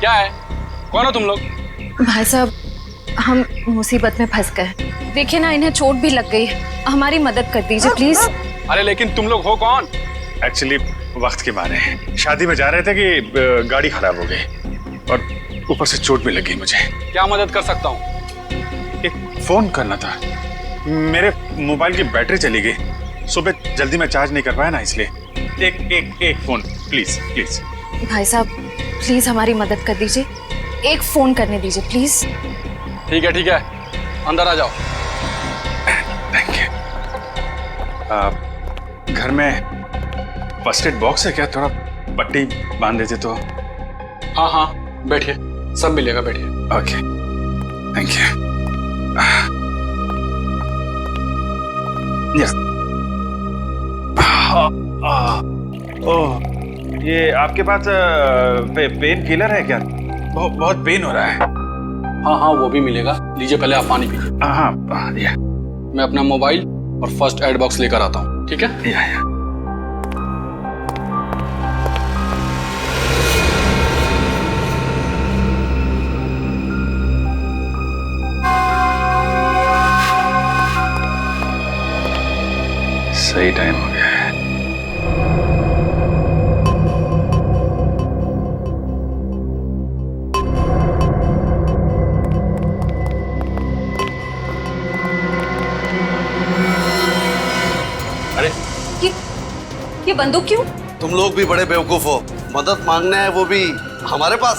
T: क्या है? कौन हो तुम लोग?
U: भाई साहब, हम मुसीबत में फंस गए। देखिए ना, इन्हें चोट भी लग गई है। हमारी मदद कर दीजिए प्लीज।
T: अरे लेकिन तुम लोग हो कौन?
D: एक्चुअली वक्त के मारे शादी में जा रहे थे कि गाड़ी खराब हो गई और ऊपर से चोट भी लगी मुझे।
T: क्या मदद कर सकता हूँ?
D: एक फोन करना था, मेरे मोबाइल की बैटरी चली गई। सुबह जल्दी में चार्ज नहीं कर पाया ना, इसलिए एक फोन प्लीज प्लीज।
U: भाई साहब प्लीज हमारी मदद कर दीजिए, एक फोन करने दीजिए प्लीज।
T: ठीक है, अंदर आ जाओ।
D: Thank you. घर में फर्स्ट एड बॉक्स है क्या? थोड़ा पट्टी बांध देते तो।
T: हाँ, बैठिए, सब मिलेगा, बैठिए।
D: Okay, thank you. ओह, ये आपके पास पेन किलर है क्या? बहुत पेन हो रहा है।
T: हाँ, वो भी मिलेगा। लीजिए, पहले आप पानी पीजिए।
D: हाँ,
T: मैं अपना मोबाइल और फर्स्ट एड बॉक्स लेकर आता हूँ, ठीक है?
D: सही टाइम हो गया है।
U: ये बंदूक क्यों?
V: तुम लोग भी बड़े बेवकूफ हो। मदद मांगना है, वो भी हमारे पास।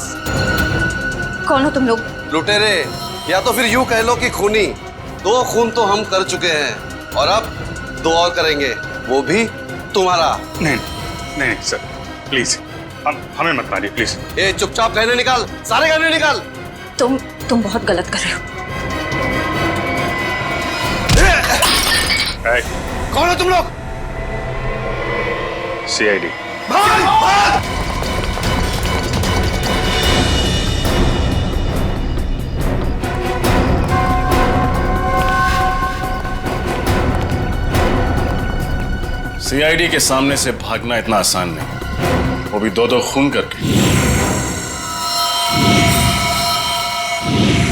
U: कौन हो तुम लोग?
V: लुटेरे, या तो फिर यूं कह लो कि खूनी। 2 खून तो हम कर चुके हैं और अब 2 और करेंगे, वो भी तुम्हारा।
D: नहीं सर, प्लीज हमें मत मारिए प्लीज।
V: ए, चुपचाप गहने निकाल, सारे गहने निकाल।
U: तुम बहुत गलत कर रहे हो।
V: कौन हो तुम लोग?
D: CID।
O: CID के सामने से भागना इतना आसान नहीं, वो भी 2 खून करके।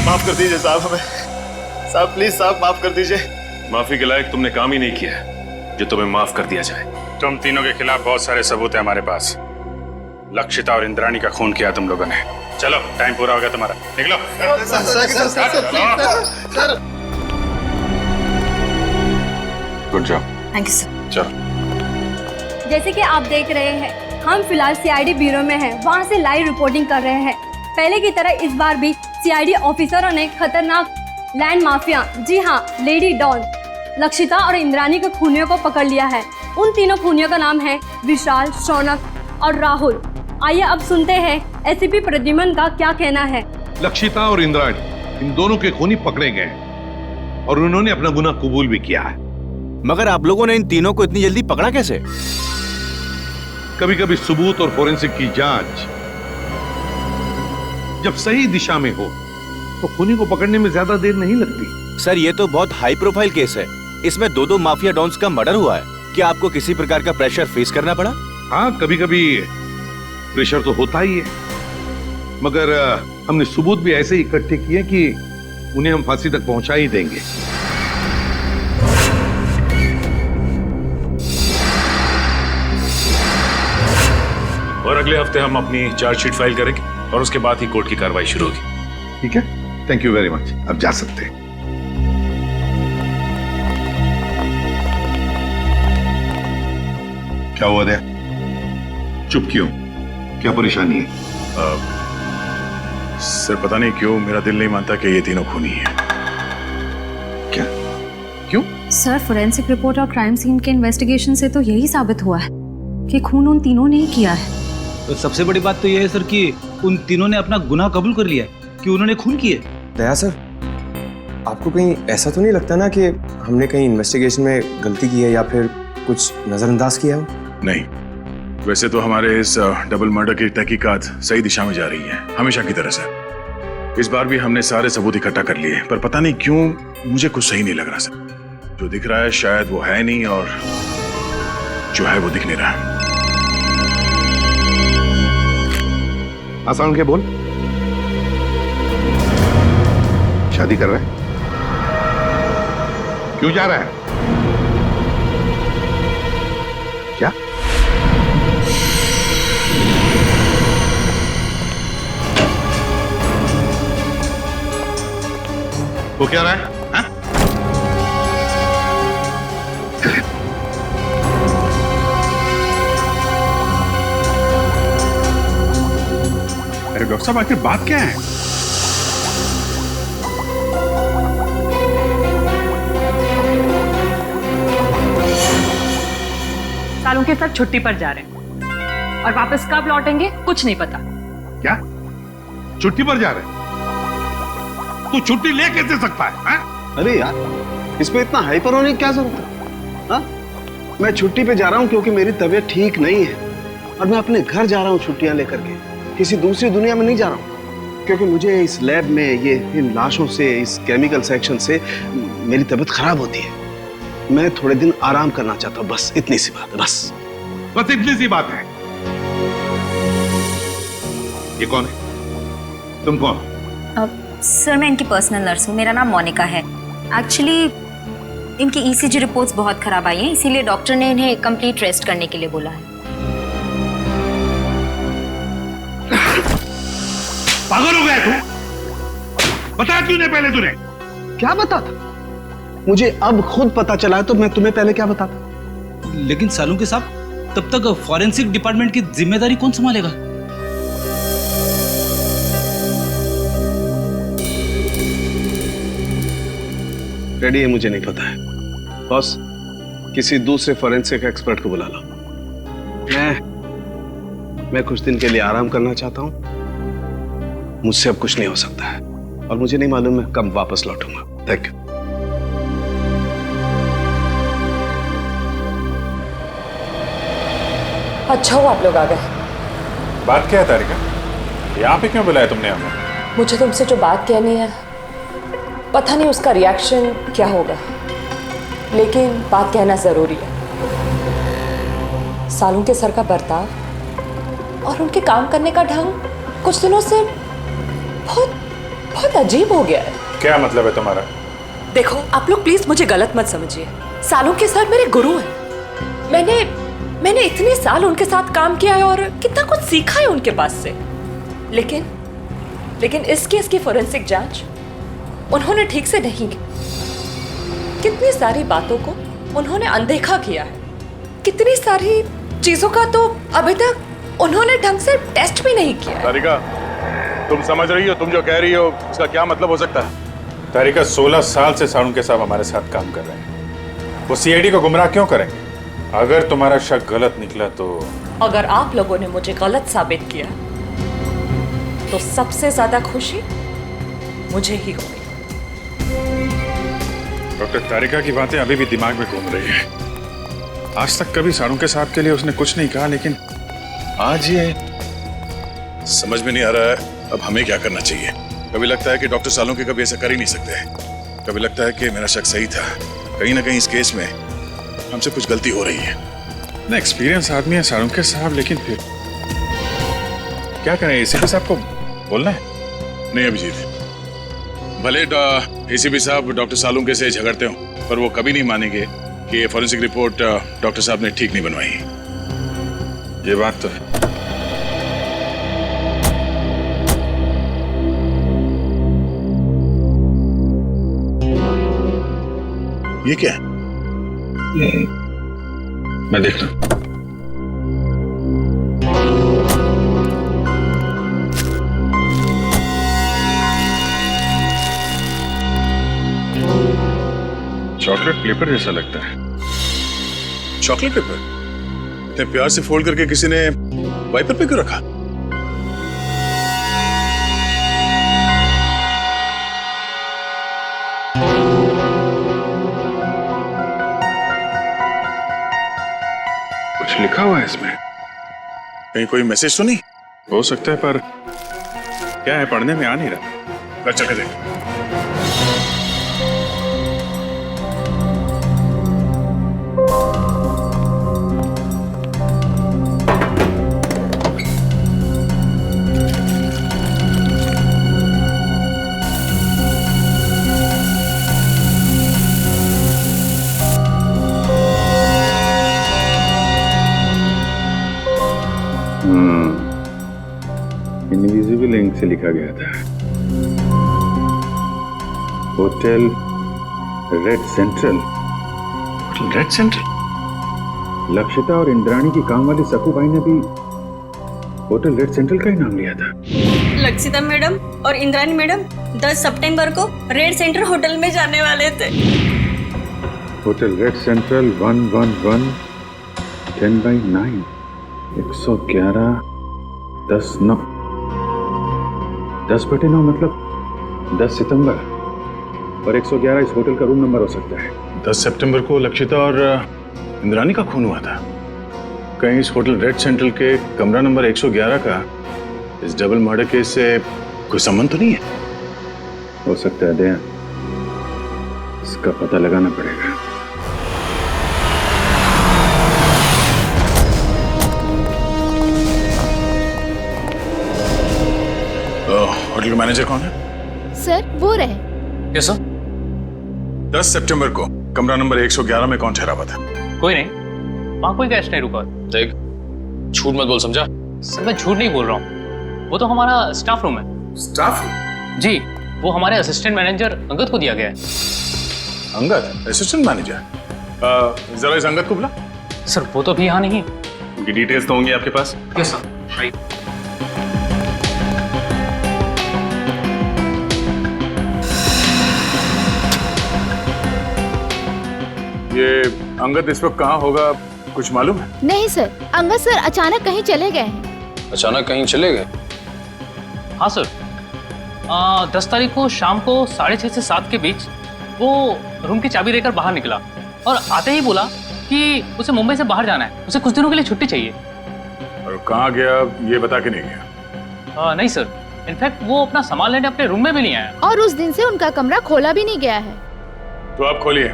F: माफ कर दीजिए साहब हमें। साहब प्लीज साहब माफ कर दीजिए।
C: माफी के लायक तुमने काम ही नहीं किया जो तुम्हें माफ कर दिया जाए।
D: तुम तीनों के खिलाफ बहुत सारे सबूत है हमारे पास। लक्षिता और इंद्राणी का खून किया तुम लोगों ने। चलो, टाइम पूरा हो गया तुम्हारा, निकलो। Good job.
U: Thank you sir.
W: जैसे कि आप देख रहे हैं, हम फिलहाल CID ब्यूरो में हैं, वहाँ से लाइव रिपोर्टिंग कर रहे हैं।
B: पहले की तरह इस बार भी सीआईडी ऑफिसरों ने खतरनाक लैंड माफिया, जी हाँ लेडी डॉन लक्षिता और इंद्रानी के खूनियों को पकड़ लिया है। उन तीनों खूनियों का नाम है विशाल, शौनक और राहुल। आइए अब सुनते हैं एसीपी प्रद्युमन का क्या कहना है।
C: लक्षिता और इंद्राणी इन दोनों के खूनी पकड़े गए और उन्होंने अपना गुनाह कबूल भी किया है।
J: मगर आप लोगों ने इन तीनों को इतनी जल्दी पकड़ा कैसे?
C: कभी कभी सबूत और फोरेंसिक की जांच जब सही दिशा में हो तो खूनी को पकड़ने में ज्यादा देर नहीं लगती।
J: सर ये तो बहुत हाई प्रोफाइल केस है, इसमें दो माफिया डॉन्स का मर्डर हुआ है। क्या आपको किसी प्रकार का प्रेशर फेस करना पड़ा?
C: हाँ, कभी कभी प्रेशर तो होता ही है, मगर हमने सबूत भी ऐसे इकट्ठे किए कि उन्हें हम फांसी तक पहुंचा ही देंगे।
F: और अगले हफ्ते हम अपनी चार्जशीट फाइल करेंगे और उसके बाद ही कोर्ट की कार्रवाई शुरू होगी।
C: ठीक है, थैंक यू वेरी मच। अब जा सकते हैं। क्या हुआ दया? चुप क्यों? क्या परेशानी है?
D: सर पता नहीं क्यों मेरा दिल नहीं मानता कि ये तीनों खूनी हैं।
C: क्या? क्यों?
U: सर फोरेंसिक रिपोर्ट और क्राइम सीन के इन्वेस्टिगेशन से तो यही साबित हुआ है कि खून उन तीनों ने ही किया है।
W: तो सबसे बड़ी बात तो यह है सर कि उन तीनों ने अपना गुनाह कबूल कर लिया कि उन्होंने खून किए।
X: दया सर, आपको कहीं ऐसा तो नहीं लगता ना कि हमने कहीं इन्वेस्टिगेशन में गलती की है या फिर कुछ नजरअंदाज किया हो?
D: नहीं, वैसे तो हमारे इस डबल मर्डर की तहकीकात सही दिशा में जा रही है, हमेशा की तरह सर। इस बार भी हमने सारे सबूत इकट्ठा कर लिए, पर पता नहीं क्यों मुझे कुछ सही नहीं लग रहा सर। जो दिख रहा है शायद वो है नहीं और जो है वो दिख नहीं रहा।
C: आसान के बोल। शादी कर रहा है? क्यों जा रहा है? क्या? वो क्या रहा है? हाँ?
D: अरे डॉक्टर साहब आखिर बात क्या है?
N: सालों के साथ छुट्टी पर जा रहे हैं और वापस कब लौटेंगे कुछ नहीं पता।
C: क्या? छुट्टी पर जा रहे हैं? तू छुट्टी ले कैसे सकता है? हाँ?
M: अरे यार, इसमें इतना हाइपर होने की क्या जरूरत है? हाँ? मैं छुट्टी पे जा रहा हूँ क्योंकि मेरी तबीयत ठीक नहीं है और मैं अपने घर जा रहा हूँ छुट्टियां लेकर के। किसी दूसरी दुनिया में नहीं जा रहा हूँ, क्योंकि मुझे इस लैब में ये इन लाशों से, इस केमिकल सेक्शन से मेरी तबीयत खराब होती है। मैं थोड़े दिन आराम करना चाहता हूँ, बस इतनी सी बात है। बस
C: इतनी सी बात है। ये कौन है? तुम कौन?
S: सर मैं इनकी पर्सनल नर्स हूँ, मेरा नाम मोनिका है। एक्चुअली इनकी ईसीजी रिपोर्ट्स बहुत खराब आई हैं, इसीलिए डॉक्टर ने इन्हें कंप्लीट रेस्ट करने के लिए बोला है।
C: पागल हो गया तू? बता क्यों नहीं पहले तूने?
M: क्या बता था? मुझे अब खुद पता चला है तो मैं तुम्हें पहले क्या बताता?
W: लेकिन सालों के साथ तब तक फॉरेंसिक डिपार्टमेंट की जिम्मेदारी कौन संभालेगा?
M: रेडी है मुझे नहीं पता है बॉस, किसी दूसरे फॉरेंसिक एक्सपर्ट को बुला लो। मैं कुछ दिन के लिए आराम करना चाहता हूं, मुझसे अब कुछ नहीं हो सकता है और मुझे नहीं मालूम मैं कब वापस लौटूंगा। Thank you.
K: अच्छा हुआ आप लोग आ गए।
D: बात क्या है तारिका? यहाँ पे क्यों बुलाया तुमने हमें?
K: मुझे तुमसे जो बात कहनी है, पता नहीं उसका रिएक्शन क्या होगा, लेकिन बात कहना जरूरी है। सालों के सर का बर्ताव और उनके काम करने का ढंग कुछ दिनों से बहुत अजीब हो गया है।
D: क्या मतलब है तुम्हारा?
K: देखो आप लोग प्लीज मुझे गलत मत समझिए। सालों के सर मेरे गुरु हैं। मैंने इतने साल उनके साथ काम किया है और कितना कुछ सीखा है उनके पास से, लेकिन इस केस की फोरेंसिक जांच उन्होंने ठीक से नहीं की। कितनी सारी बातों को उन्होंने अनदेखा किया है, कितनी सारी चीजों का तो अभी तक उन्होंने ढंग से टेस्ट भी नहीं किया है।
D: तारिका, तुम समझ रही हो, तुम जो कह रही हो उसका क्या मतलब हो सकता है? तारिका 16 साल से सारुण के साथ हमारे साथ काम कर रहे हैं। वो सीआईडी को गुमराह क्यों करेंगे? अगर तुम्हारा शक गलत निकला तो
G: अगर आप लोगों ने मुझे गलत साबित किया तो सबसे ज्यादा खुशी मुझे ही होगी।
D: डॉक्टर तारिका की बातें अभी भी दिमाग में घूम रही है। आज तक कभी सारुण के साथ के लिए उसने कुछ नहीं कहा, लेकिन आज ये समझ में नहीं आ रहा है अब हमें क्या करना चाहिए। कभी लगता है कि डॉक्टर सालुंके कभी ऐसा कर ही नहीं सकते, कभी लगता है कि मेरा शक सही था। कहीं ना कहीं इस केस में हमसे कुछ गलती हो रही है। ना एक्सपीरियंस आदमी है सालुंके साहब, लेकिन फिर क्या करें? एसीपी साहब को बोलना है? नहीं अभिजीत, भले एसीपी साहब डॉक्टर सालुंके से झगड़ते हो, पर वो कभी नहीं मानेंगे कि ये फॉरेंसिक रिपोर्ट डॉक्टर साहब ने ठीक नहीं बनवाई। ये बात तो है। ये क्या है? मैं देख रहा हूं। चॉकलेट पेपर जैसा लगता है। चॉकलेट पेपर इतने प्यार से फोल्ड करके किसी ने वाइपर पे क्यों रखा? कुछ लिखा हुआ है इसमें, कहीं कोई मैसेज तो नहीं हो सकता है, पर क्या है पढ़ने में आ नहीं रहा। चल के देख। इनविजिबल इंक से लिखा गया था, hotel red central. Hotel red central? Lakshita और इंद्राणी की काम वाली सकू भाई ने भी होटल रेड सेंट्रल का ही नाम लिया था।
H: लक्षिता मैडम और इंद्राणी मैडम 10 सितंबर को रेड सेंटर होटल में जाने वाले थे।
D: होटल रेड सेंट्रल 111 10/9 111 10/9 10/9 मतलब 10 सितंबर, और 111 इस होटल का रूम नंबर हो सकता है। 10 सितंबर को लक्षिता और इंद्राणी का खून हुआ था। कहीं इस होटल रेड सेंट्रल के कमरा नंबर 111 का इस डबल मर्डर केस से कोई संबंध तो नहीं है? हो सकता है दया, इसका पता लगाना पड़ेगा। होटल का मैनेजर कौन है?
Q: सर वो रहे।
T: Yes sir.
D: 10 सितंबर को कमरा नंबर 111 में कौन ठहरा हुआ था?
T: कोई नहीं, वहां कोई गेस्ट नहीं रुका। देख, झूठ मत बोल, समझा? सर मैं झूठ नहीं बोल रहा हूँ, वो तो हमारा स्टाफ रूम है।
D: Staff room?
T: जी, वो हमारे असिस्टेंट मैनेजर अंगद को दिया गया है।
D: Angad assistant manager? जरा इस अंगद को बुला।
T: सर वो तो अभी यहाँ नहीं।
D: उनकी डिटेल्स तो होंगी आपके पास?
T: Yes sir. राइट।
D: ये अंगद इस वक्त कहाँ होगा, कुछ मालूम है?
Q: नहीं सर, अंगद सर अचानक कहीं चले गए हैं।
T: अचानक कहीं चले गए? हाँ सर, 10 तारीख को शाम को 6:30 से 7 के बीच वो रूम की चाबी लेकर बाहर निकला और आते ही बोला कि उसे मुंबई से बाहर जाना है, उसे कुछ दिनों के लिए छुट्टी चाहिए।
D: और कहाँ गया ये बता के नहीं गया?
T: नहीं सर, इनफैक्ट वो अपना सामान लेने अपने रूम में भी नहीं आया।
Q: और उस दिन से उनका कमरा खोला भी नहीं गया है।
D: तो आप खोलिए,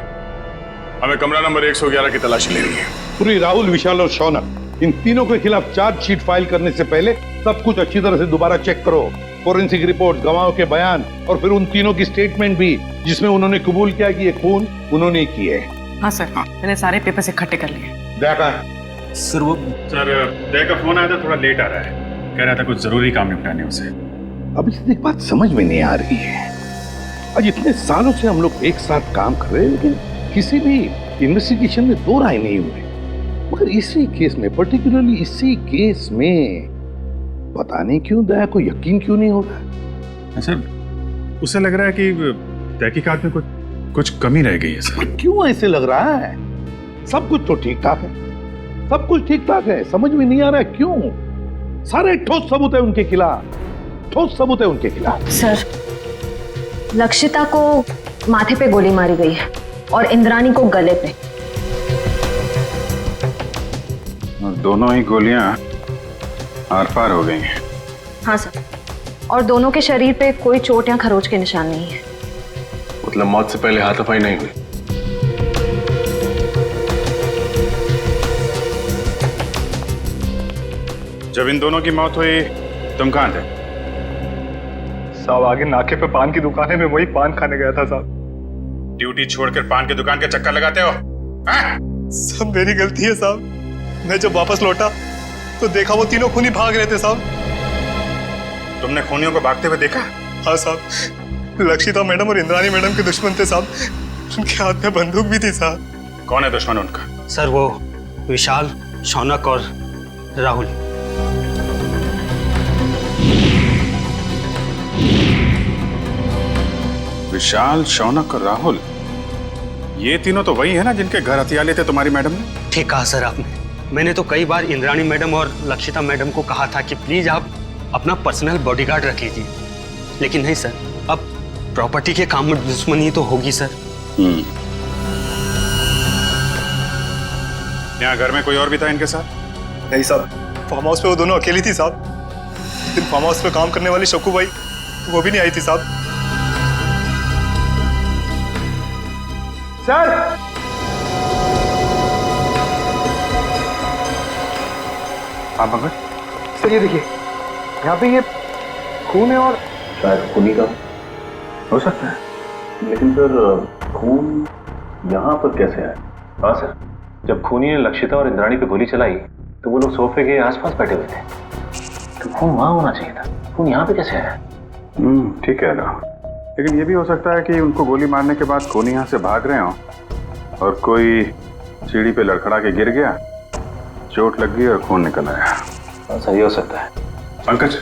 D: हमें कमरा नंबर 111 की तलाशी लेनी है।
C: पूरी राहुल, विशाल और शौनक, इन तीनों के खिलाफ चार्जशीट फाइल करने से पहले सब कुछ अच्छी तरह से दोबारा चेक करो। फोरेंसिक रिपोर्ट, गवाहों के बयान और फिर उन तीनों की स्टेटमेंट भी, जिसमें उन्होंने कबूल किया कि ये खून उन्होंने किए।
K: हाँ सर, मैंने सारे पेपर्स इकट्ठे कर लिए।
C: देखा
D: सर, वो दया का फोन आया था, थोड़ा लेट आ रहा है, कह रहा था कुछ जरूरी काम निपटाने उसे।
C: अब इससे एक बात समझ में नहीं आ रही है, आज इतने सालों से हम लोग एक साथ काम कर रहे हैं, लेकिन किसी भी इन्वेस्टिगेशन में दो राय नहीं हुए। मगर इसी केस में, पर्टिकुलरली इसी केस में
O: पता नहीं क्यों दया को यकीन क्यों नहीं हो रहा।
D: सर उसे लग रहा है कि तहकीकात में कुछ कमी रह गई है सर।
O: क्यों ऐसे लग रहा है? सब कुछ तो ठीक ठाक है, सब कुछ ठीक ठाक है, समझ में नहीं आ रहा है क्यों? सारे ठोस सबूत है उनके खिलाफ, ठोस सबूत है उनके खिलाफ।
U: सर, लक्षिता को माथे पे गोली मारी गई है और इंद्रानी को गले पे।
D: और दोनों ही गोलियां आर पार हो गई हैं।
U: हाँ सर, और दोनों के शरीर पे कोई चोट या खरोच के निशान नहीं है।
F: मतलब मौत से पहले हाथापाई नहीं हुई?
D: जब इन दोनों की मौत हुई तुम कहां थे?
I: साहब आगे नाके पे पान की दुकान है, मैं वही पान खाने गया था साहब।
D: ड्यूटी छोड़कर पान की दुकान के चक्कर लगाते हो?
I: सब मेरी गलती है साहब। मैं जब वापस लौटा तो देखा वो तीनों खूनी भाग रहे थे साहब।
D: तुमने खूनियों को भागते हुए देखा?
I: हाँ साहब, लक्षिता मैडम और इंद्रानी मैडम के दुश्मन थे साहब। उनके हाथ में बंदूक भी थी साहब।
D: कौन है दुश्मन उनका?
L: सर वो विशाल, शौनक और राहुल।
D: विशाल, शौनक और राहुल, ये तीनों तो वही है ना जिनके घर हथियार लिए थे तुम्हारी मैडम ने?
L: ठीक कहा सर आपने। मैंने तो कई बार इंद्राणी मैडम और लक्षिता मैडम को कहा था कि प्लीज आप अपना पर्सनल बॉडीगार्ड रख लीजिए, लेकिन नहीं सर, अब प्रॉपर्टी के काम में दुश्मनी तो होगी सर।
D: यहाँ घर में कोई और भी था इनके साथ?
I: नहीं साहब, फार्म हाउस पे वो दोनों अकेली थी साहब। उस दिन फार्म हाउस पे काम करने वाली शक्कू भाई वो भी नहीं आई थी साहब।
O: सर,
D: हाँ भगत
M: सर ये देखिए, यहाँ पे ये खून है और
F: शायद खूनी का हो सकता है, लेकिन फिर खून यहाँ पर कैसे आया? हाँ सर, जब खूनी ने लक्षिता और इंद्राणी पे गोली चलाई तो वो लोग सोफे के आसपास बैठे हुए थे, तो खून वहां होना चाहिए था। खून यहाँ पे कैसे आया?
D: ठीक कह रहा हूँ, लेकिन ये भी हो सकता है कि उनको गोली मारने के बाद खूनी यहाँ से भाग रहे हो और कोई सीढ़ी पे लड़खड़ा के गिर गया, चोट लग गई और खून निकल आया।
F: सही हो सकता है।
D: पंकज,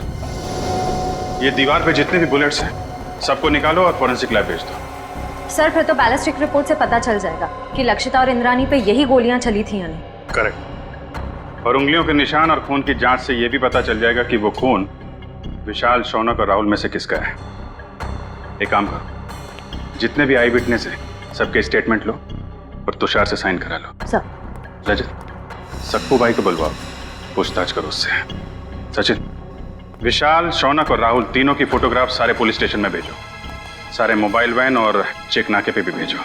D: ये दीवार पे जितने भी बुलेट्स हैं सबको निकालो और फोरेंसिक लैब भेज दो।
U: सर फिर तो बैलिस्टिक रिपोर्ट से पता चल जाएगा कि लक्षिता और इंद्रानी पे यही गोलियां चली थी या नहीं।
D: करेक्ट। और उंगलियों के निशान और खून की जांच से यह भी पता चल जाएगा कि वो खून विशाल, शौनक और राहुल में से किसका है। एक काम करो, जितने भी आई विटनेस है सबके स्टेटमेंट लो और तुषार से साइन करा लो।
U: सर।
D: रजत, सक्कू भाई को बुलवाओ, पूछताछ करो उससे। सचिन, विशाल, शौनक और राहुल तीनों की फोटोग्राफ सारे पुलिस स्टेशन में भेजो, सारे मोबाइल वैन और चेक नाके पे भी भेजो।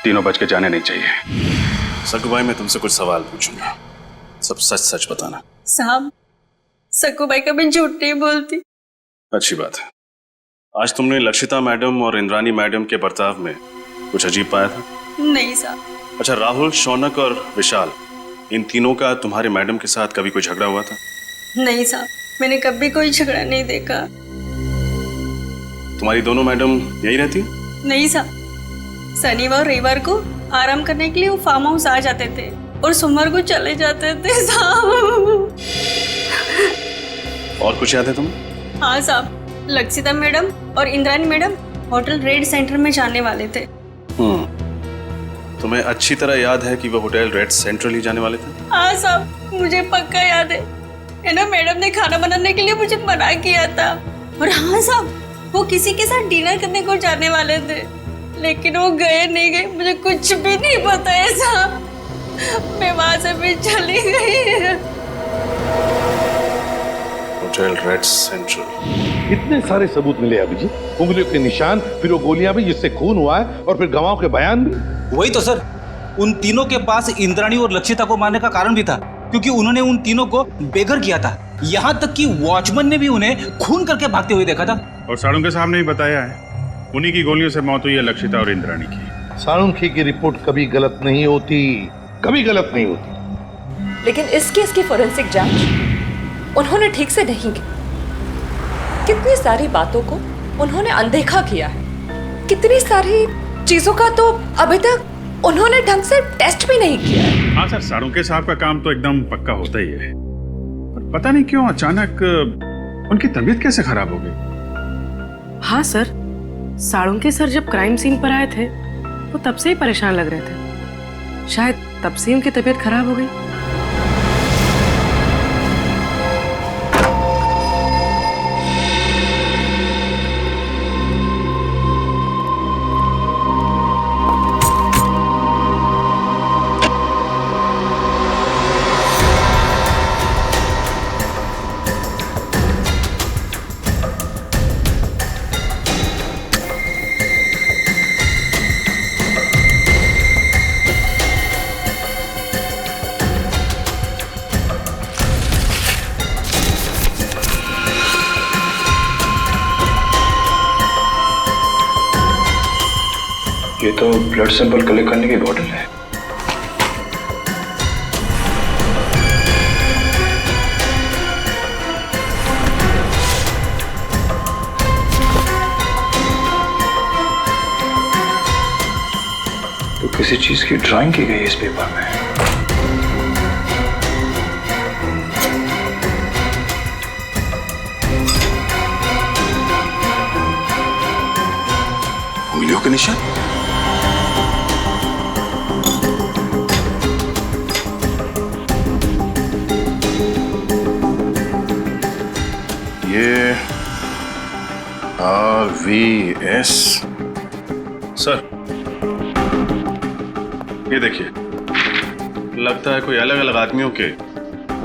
D: तीनों बच के जाने नहीं चाहिए।
F: सक्कू भाई, मैं तुमसे कुछ सवाल पूछूंगा, सब सच सच बताना।
H: साहब, सक्कू भाई कभी झूठ नहीं बोलती।
F: अच्छी बात है। आज तुमने लक्षिता मैडम और इंद्रानी मैडम के बर्ताव में कुछ अजीब पाया था?
H: नहीं साहब।
F: अच्छा, राहुल, शौनक और विशाल, इन तीनों का तुम्हारे मैडम के साथ कभी कोई झगड़ा हुआ था?
H: नहीं साहब, मैंने कभी कोई झगड़ा नहीं देखा।
F: तुम्हारी दोनों मैडम यही रहती?
H: नहीं साहब, शनिवार रविवार को आराम करने के लिए वो फार्म हाउस आ जाते थे और सोमवार को चले जाते थे साहब।
F: और कुछ याद है तुम्हें?
H: हाँ साहब, लक्षिता मैडम और Indrani madam hotel red centre में जाने वाले थे।
F: तुम्हें अच्छी तरह याद है कि वो होटल रेड सेंट्रल ही जाने वाले थे?
H: हाँ साहब, मुझे पक्का याद है ना, मैडम ने खाना बनाने के लिए मुझे मना किया था। और हाँ साहब, वो किसी के साथ डिनर करने को जाने वाले थे, लेकिन वो गए नहीं गए मुझे कुछ भी नहीं पता है साहब। मैं वहां से भी चली गई।
F: Hotel red central.
O: इतने सारे सबूत मिले अभिजीत, उंगलियों के निशान, फिर वो गोलियां भी जिससे खून हुआ है, और फिर गवाहों के बयान भी।
W: वही तो सर, उन तीनों के पास इंद्राणी और लक्षिता को मारने का कारण भी था, क्योंकि उन्होंने उन तीनों को बेघर किया था। यहाँ तक कि वॉचमैन ने भी उन्हें खून करके भागते हुए देखा था।
D: और साळुंखे साहब ने भी बताया है, उन्हीं की गोलियों से मौत हुई है लक्षिता और इंद्राणी की।
O: साळुंखे की रिपोर्ट कभी गलत नहीं होती, कभी गलत नहीं होती।
G: लेकिन इस केस की फोरेंसिक जांच उन्होंने ठीक से नहीं की। कितनी सारी बातों को उन्होंने अनदेखा किया है, कितनी सारी चीजों का तो अभी तक उन्होंने ढंग से टेस्ट भी नहीं किया है।
D: हाँ सर, साळुंखे साहब का काम तो एकदम पक्का होता ही है, पर पता नहीं क्यों अचानक उनकी तबीयत कैसे खराब हो गई।
K: हाँ सर, साळुंके सर जब क्राइम सीन पर आए थे वो तब से ही परेशान लग रहे थे। शायद तब से उनकी तबीयत खराब हो गई।
X: ये तो ब्लड सैंपल कलेक्ट करने की बॉटल है। तो किसी चीज की ड्राइंग की गई है इस पेपर में।
D: उंगलियों के निशान। ये RVS सर, ये देखिए, लगता है कोई अलग अलग आदमियों के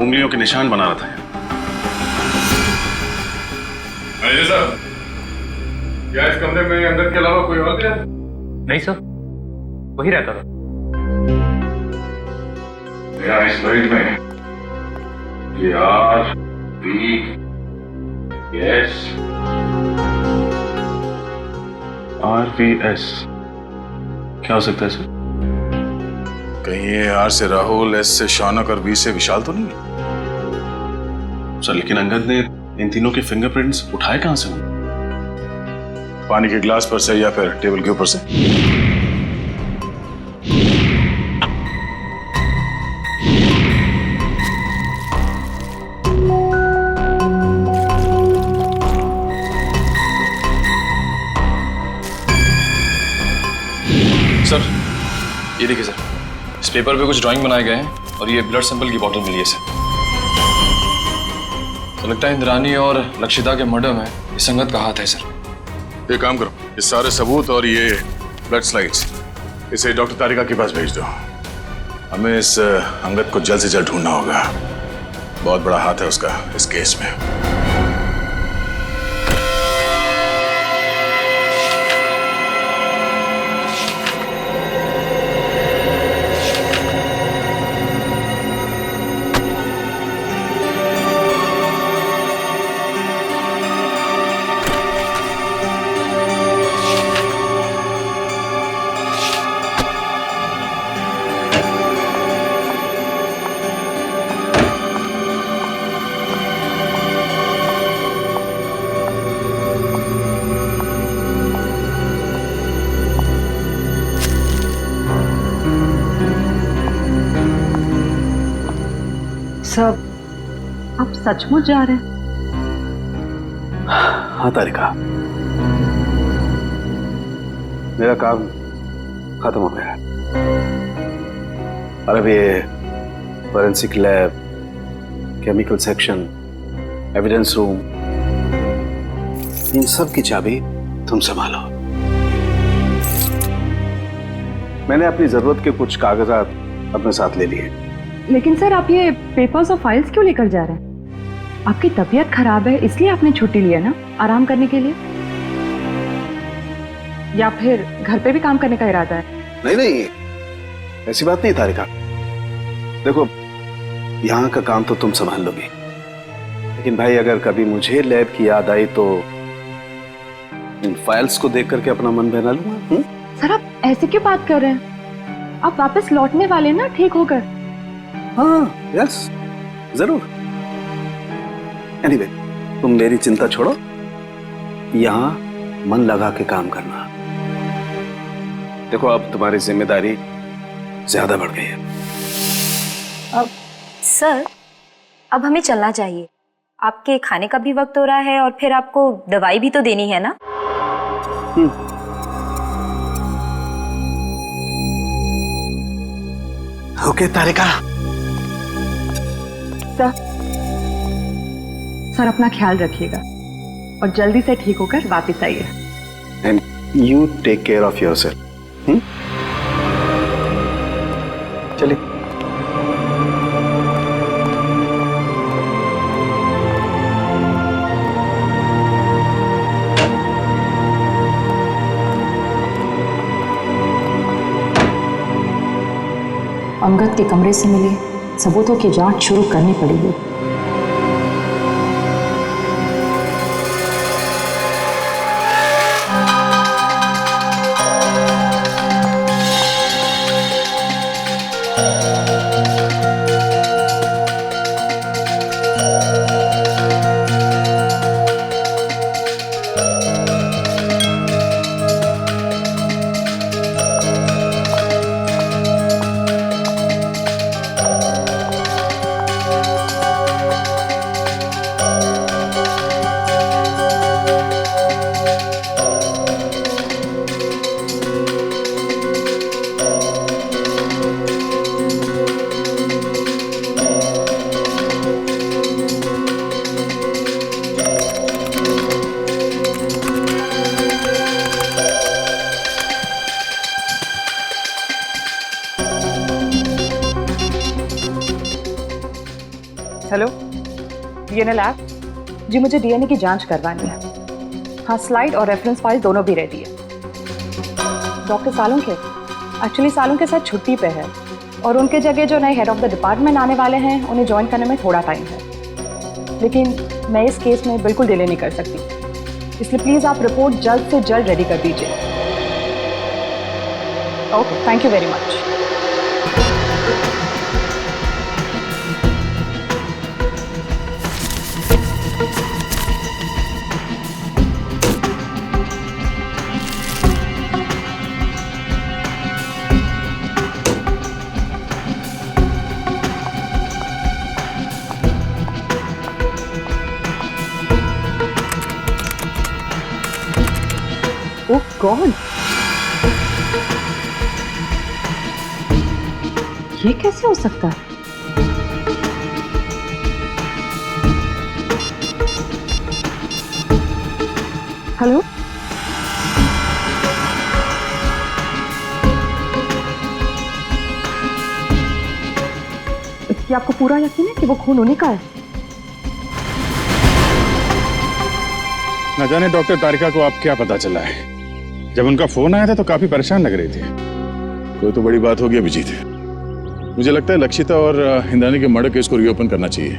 D: उंगलियों के निशान बना रहा था। मैनेजर साहब, क्या इस कमरे में अंदर के अलावा कोई और भी है?
T: नहीं सर, वही रहता था।
D: मेरा इस मरीज में ये RVS क्या हो सकता है सर? कहीं ये R से राहुल, S से शौनक और V से विशाल तो नहीं है सर? लेकिन अंगद ने इन तीनों के फिंगरप्रिंट्स उठाए कहां से? पानी के ग्लास पर से या फिर टेबल के ऊपर से?
A: सर, ये देखिए सर, इस पेपर पे कुछ ड्राइंग बनाए गए हैं और ये ब्लड सैंपल की बोतल मिली है सर। तो लगता है इंद्रानी और लक्षिता के मर्डर में ये संगत का हाथ है सर।
D: एक काम करो, ये सारे सबूत और ये ब्लड स्लाइड्स इसे डॉक्टर तारिका के पास भेज दो। हमें इस अंगद को जल्द से जल्द ढूंढना होगा। बहुत बड़ा हाथ है उसका इस केस में।
N: सब आप सचमुच जा रहे हैं?
I: हाँ तारिका, मेरा काम खत्म हो गया और अब ये forensic lab, chemical section, evidence room, इन सब की चाबी तुम संभालो। मैंने अपनी जरूरत के कुछ कागजात अपने साथ ले लिए।
N: लेकिन सर, आप ये पेपर्स और फाइल्स क्यों लेकर जा रहे हैं? आपकी तबीयत खराब है इसलिए आपने छुट्टी लिया ना, आराम करने के लिए? या फिर घर पे भी काम करने का इरादा है?
I: नहीं नहीं, ऐसी बात नहीं तारिका। देखो, यहाँ का काम तो तुम संभाल लोगी, लेकिन भाई अगर कभी मुझे लैब की याद आई तो इन फाइल्स को देख करके अपना मन बहला लूंगा।
N: सर, आप ऐसे क्यों बात कर रहे हैं? आप वापस लौटने वाले ना ठीक होकर?
I: हाँ, यस, जरूर। एनीवे, तुम मेरी चिंता छोड़ो, यहाँ मन लगा के काम करना। देखो, अब तुम्हारी जिम्मेदारी ज्यादा बढ़ गई है।
S: अब सर,
U: अब हमें चलना चाहिए। आपके खाने का भी वक्त हो रहा है और फिर आपको दवाई भी तो देनी है ना।
M: ओके तारिका।
N: सर अपना ख्याल रखिएगा और जल्दी से ठीक होकर वापस आइए।
M: And you take care of yourself. चलिए।
N: अंगद के कमरे से मिले सबूतों की जांच शुरू करनी पड़ेगी। हेलो, डीएनए लैब जी, मुझे डीएनए की जांच करवानी है। हाँ, स्लाइड और रेफरेंस फाइल दोनों भी रेडी है। Doctor Salunkhe actually Salunkhe sir छुट्टी पे है और उनके जगह जो नए हेड ऑफ द डिपार्टमेंट आने वाले हैं उन्हें ज्वाइन करने में थोड़ा टाइम है, लेकिन मैं इस केस में बिल्कुल डिले नहीं कर सकती, इसलिए प्लीज़ आप रिपोर्ट जल्द से जल्द रेडी कर दीजिए। Okay, thank you very much. Oh God, ये कैसे हो सकता है? हेलो, क्या आपको पूरा यकीन है कि वो खून उन्हीं का है?
D: न जाने डॉक्टर तारिका को आप क्या पता चला है। जब उनका फोन आया था तो काफी परेशान लग रहे थे। कोई तो बड़ी बात होगी अभिजीत। मुझे लगता है लक्षिता और इंद्रानी के मर्डर केस को रीओपन करना चाहिए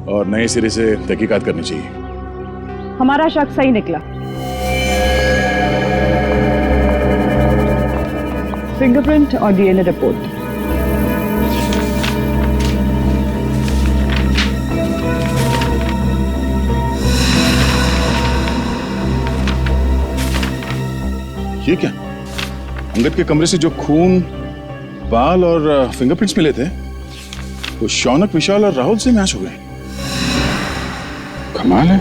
D: और नए सिरे से तहकीकात करनी चाहिए।
N: हमारा शक सही निकला। फिंगरप्रिंट और डीएनए रिपोर्ट।
D: ये क्या? अंगद के कमरे से जो खून, बाल और फिंगरप्रिंट्स मिले थे वो शौनक, विशाल और राहुल से मैच हो गए। कमाल है,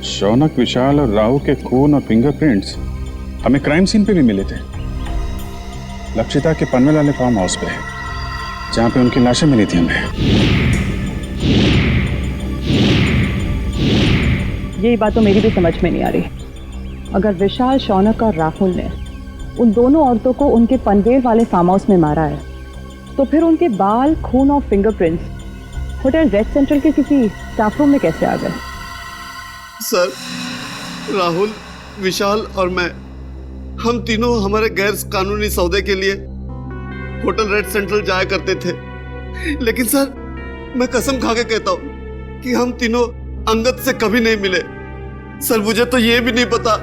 D: शौनक, विशाल और राहुल के खून और फिंगरप्रिंट्स हमें क्राइम सीन पे भी मिले थे, लक्षिता के पनवेल वाले फार्म हाउस पे, जहां पे उनकी लाशें मिली थी हमें।
N: यही बात तो मेरी भी समझ में नहीं आ रही। अगर विशाल, शौनक और राहुल ने उन दोनों औरतों को उनके पनवेल वाले फार्म हाउस में मारा है, तो फिर उनके बाल, खून और फिंगरप्रिंट्स होटल रेड सेंट्रल के किसी स्टाफ रूम में कैसे आ गए?
M: सर, राहुल, विशाल और मैं, हम तीनों हमारे गैर कानूनी सौदे के लिए होटल रेड सेंट्रल जाया करते थे। लेकिन सर, मैं कसम खा के कहता हूँ कि हम तीनों अंगद से कभी नहीं मिले। सर, मुझे तो ये भी नहीं पता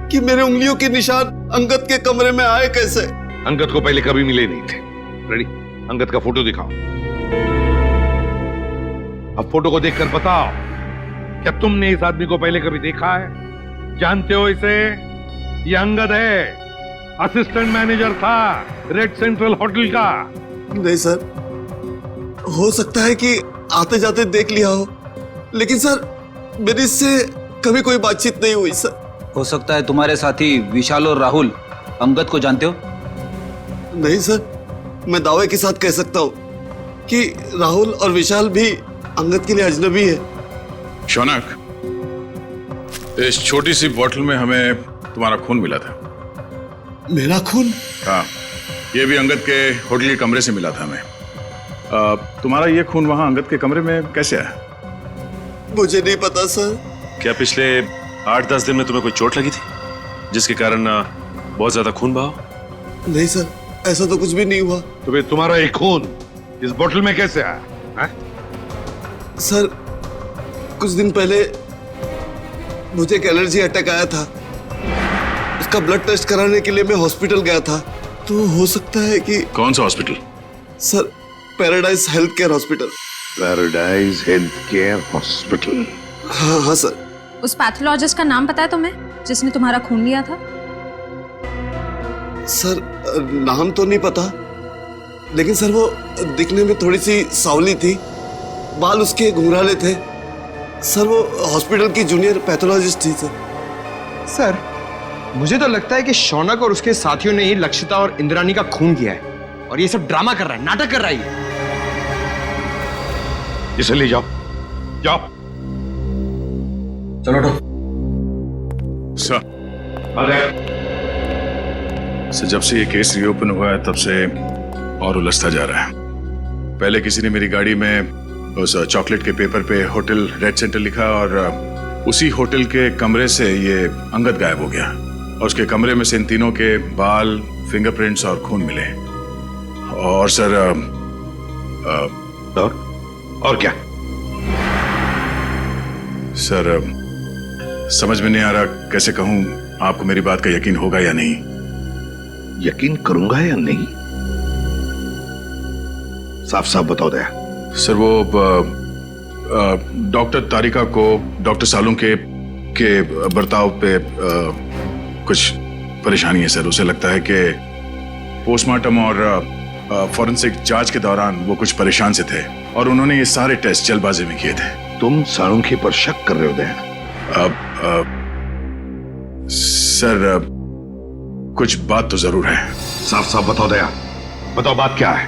M: कि मेरे उंगलियों के निशान अंगद के कमरे में आए कैसे।
C: अंगद को पहले कभी मिले नहीं थे। रेडी, अंगद का फोटो दिखाओ। अब फोटो को देखकर बताओ, क्या तुमने इस आदमी को पहले कभी देखा है? जानते हो इसे? ये अंगद है, असिस्टेंट मैनेजर था रेड सेंट्रल होटल का।
M: नहीं सर, हो सकता है कि
E: आते जाते देख लिया हो, लेकिन सर मेरी इससे कभी कोई बातचीत नहीं हुई सर।
W: हो सकता है तुम्हारे साथी विशाल और राहुल अंगद को जानते हो?
E: नहीं सर, मैं दावे के साथ कह सकता हूँ कि राहुल और विशाल भी अंगद के लिए अजनबी है।
D: शौनक, इस छोटी सी बोतल में हमें तुम्हारा खून मिला था।
E: मेरा खून?
D: हाँ, ये भी अंगद के होटल के कमरे से मिला था हमें। तुम्हारा ये खून वहां अंगद के कमरे में कैसे आया?
E: मुझे नहीं पता सर।
F: क्या पिछले 8-10 दिन में तुम्हें कोई चोट लगी थी जिसके कारण बहुत ज्यादा खून बहा?
E: नहीं सर, ऐसा तो कुछ भी नहीं हुआ।
O: तो फिर तुम्हारा एक खून इस बोतल में कैसे आया है?
E: सर कुछ दिन पहले मुझे एक एलर्जी अटैक आया था, उसका ब्लड टेस्ट कराने के लिए मैं हॉस्पिटल गया था। तो हो सकता है कि...
D: कौन सा hospital?
E: Sir paradise health care hospital.
O: Paradise health care hospital?
E: हाँ हाँ सर।
U: उस पैथोलॉजिस्ट का नाम पता है तुम्हें जिसने तुम्हारा खून लिया था?
E: सर नाम तो नहीं पता, लेकिन सर वो दिखने में थोड़ी सी सावली थी, बाल उसके घुंघराले थे। सर वो हॉस्पिटल की जूनियर पैथोलॉजिस्ट थी सर।
X: सर मुझे तो लगता है कि शौनक और उसके साथियों ने ही लक्षिता और इंद्राणी का खून किया है और ये सब ड्रामा कर रहा है, नाटक कर रहा है।
O: इसे ले जाओ, जाओ।
D: चलो सर, जब से ये केस रीओपन हुआ है तब से और उलझता जा रहा है। पहले किसी ने मेरी गाड़ी में उस चॉकलेट के पेपर पे होटल रेड सेंटर लिखा और उसी होटल के कमरे से ये अंगद गायब हो गया और उसके कमरे में से इन तीनों के बाल, फिंगरप्रिंट्स और खून मिले। और सर
O: और क्या?
D: सर समझ में नहीं आ रहा कैसे कहूं आपको मेरी बात का यकीन होगा या नहीं।
O: यकीन करूंगा या नहीं? साफ साफ बताओ दया।
D: सर वो डॉक्टर तारिका को डॉक्टर सालुंके के बर्ताव पे कुछ परेशानी है सर। उसे लगता है कि पोस्टमार्टम और फॉरेंसिक जांच के दौरान वो कुछ परेशान से थे और उन्होंने ये सारे टेस्ट जल्दबाजी में किए थे।
O: तुम सालुंके पर शक कर रहे हो दया?
D: सर कुछ बात तो जरूर है।
O: साफ साफ बताओ दया, बताओ बात क्या है?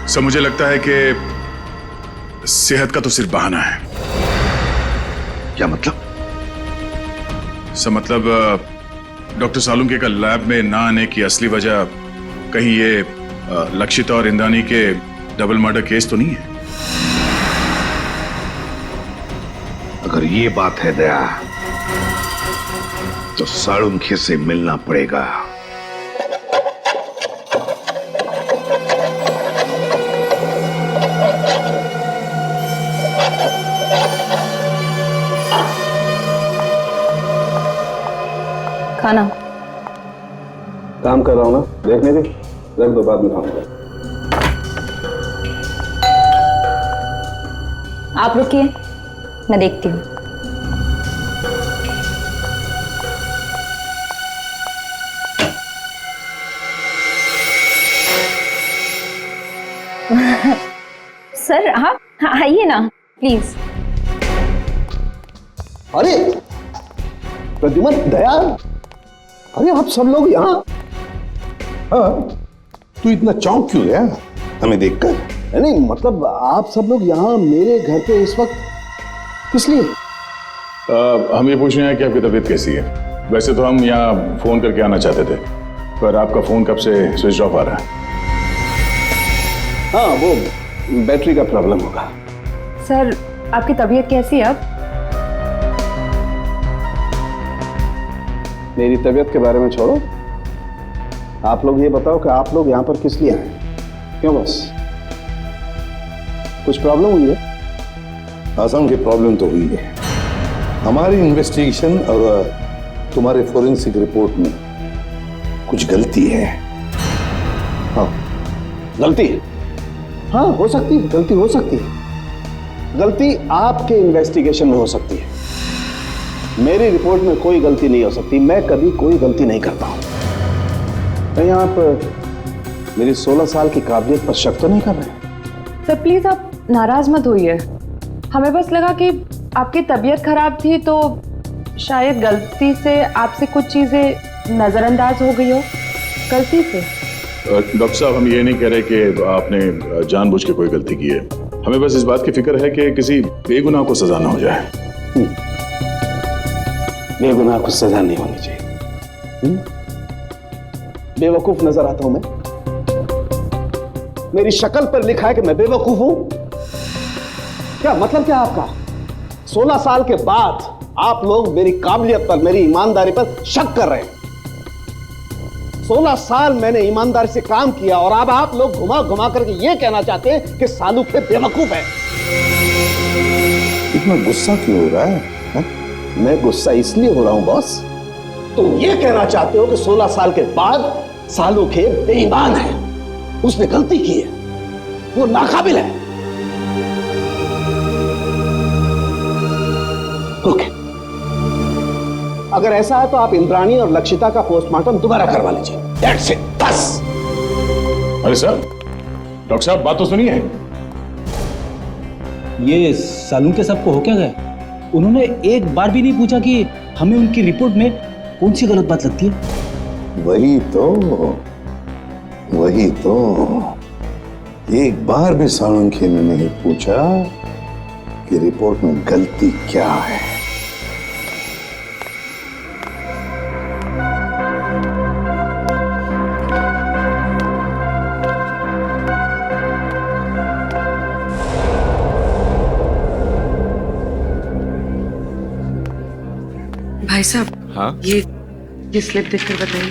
D: सर मुझे लगता है कि सेहत का तो सिर्फ बहाना है।
O: क्या मतलब?
D: सर मतलब डॉक्टर सालुंके का लैब में ना आने की असली वजह कहीं ये लक्षिता और इंद्राणी के डबल मर्डर केस तो नहीं है?
O: अगर ये बात है दया तो सालुंके से मिलना पड़ेगा।
N: खाना
I: काम कर रहा हूं ना, देखने दे, रख दो, बाद में खाऊंगा।
N: आप रुकिए, मैं देखती हूँ। सर आप आइए ना प्लीज।
M: अरे प्रद्युमन, दया, अरे आप सब लोग यहाँ?
O: हाँ, तू इतना चौंक क्यों गया हमें देखकर?
M: नहीं मतलब आप सब लोग यहाँ मेरे घर पे इस वक्त किस लिए?
D: हम ये पूछ रहे हैं कि आपकी तबीयत कैसी है। वैसे तो हम यहाँ फोन करके आना चाहते थे, पर आपका फोन कब से स्विच ऑफ आ रहा है।
M: हाँ, वो बैटरी का प्रॉब्लम होगा।
N: सर आपकी तबीयत कैसी है अब?
M: मेरी तबीयत के बारे में छोड़ो, आप लोग ये बताओ कि आप लोग यहाँ पर किस लिए आए? क्यों बस कुछ प्रॉब्लम हुई है?
O: आसाम की प्रॉब्लम तो हुई है। हमारी इन्वेस्टिगेशन और तुम्हारे फोरेंसिक रिपोर्ट में कुछ गलती है।
M: हाँ, गलती? हाँ हो सकती है, गलती हो सकती है। गलती आपके इन्वेस्टिगेशन में हो सकती है, मेरी रिपोर्ट में कोई गलती नहीं हो सकती। मैं कभी कोई गलती नहीं करता हूं। कहीं आप मेरी 16 साल की काबिलियत पर शक तो नहीं कर रहे हैं?
N: सर प्लीज आप नाराज मत होइए, हमें बस लगा कि आपकी तबीयत खराब थी तो शायद गलती से आपसे कुछ चीजें नजरअंदाज हो गई हो, गलती से।
D: डॉक्टर साहब, हम ये नहीं कह रहे कि आपने जानबूझ के कोई गलती की है, हमें बस इस बात की फिक्र है कि किसी बेगुनाह को सजा ना हो जाए।
M: बेगुनाह को सजा नहीं होनी चाहिए। बेवकूफ नजर आता हूं मैं? मेरी शक्ल पर लिखा है कि मैं बेवकूफ हूं? क्या मतलब क्या आपका? 16 साल के बाद आप लोग मेरी काबिलियत पर, मेरी ईमानदारी पर शक कर रहे हैं। 16 साल मैंने ईमानदारी से काम किया और अब आप लोग घुमा घुमा करके ये कहना चाहते हैं कि सालू के बेवकूफ है। इतना गुस्सा क्यों हो रहा है? मैं गुस्सा इसलिए हो रहा हूं बॉस, तुम ये कहना चाहते हो कि 16 साल के बाद सालू के बेईमान है, उसने गलती की है, वो नाकाबिल है। ओके, अगर ऐसा है तो आप इंद्राणी और लक्षिता का पोस्टमार्टम दोबारा करवा लीजिए। That's it, बस।
D: अरे सर, डॉक्टर साहब बात तो सुनिए।
W: ये सालू के सबको हो क्या गया? उन्होंने एक बार भी नहीं पूछा कि हमें उनकी रिपोर्ट में कौन सी गलत बात लगती है।
O: वही तो एक बार भी सालुंखे ने नहीं पूछा कि रिपोर्ट में गलती क्या है।
K: भाई साहब,
J: हाँ,
K: ये स्लिप देखकर बताइए।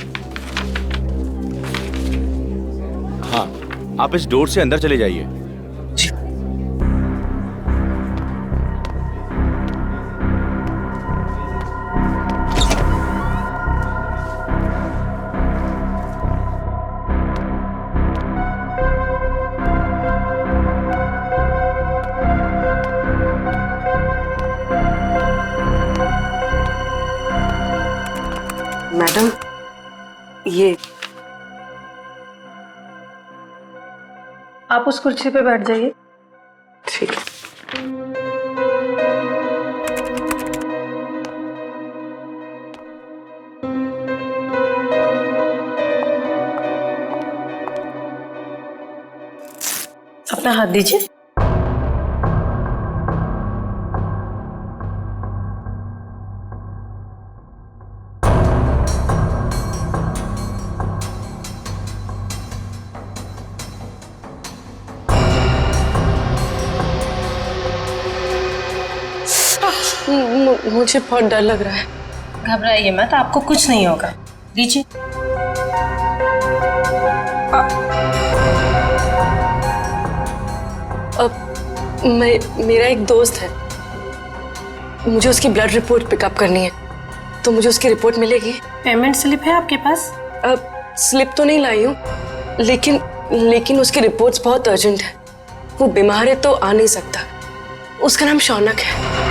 J: हाँ, आप इस डोर से अंदर चले जाइए।
K: मैडम, ये
H: आप उस कुर्सी पे बैठ जाइए।
K: ठीक है।
H: अपना हाथ दीजिए।
K: मुझे बहुत डर लग रहा है।
H: घबराइए मत, आपको कुछ नहीं होगा। दीजिए।
K: मेरा एक दोस्त है, मुझे उसकी ब्लड रिपोर्ट पिकअप करनी है, तो मुझे उसकी रिपोर्ट मिलेगी?
H: पेमेंट स्लिप है आपके पास?
K: स्लिप तो नहीं लाई हूँ, लेकिन उसकी रिपोर्ट्स बहुत अर्जेंट है। वो बीमार है तो आ नहीं सकता। उसका नाम शौनक है।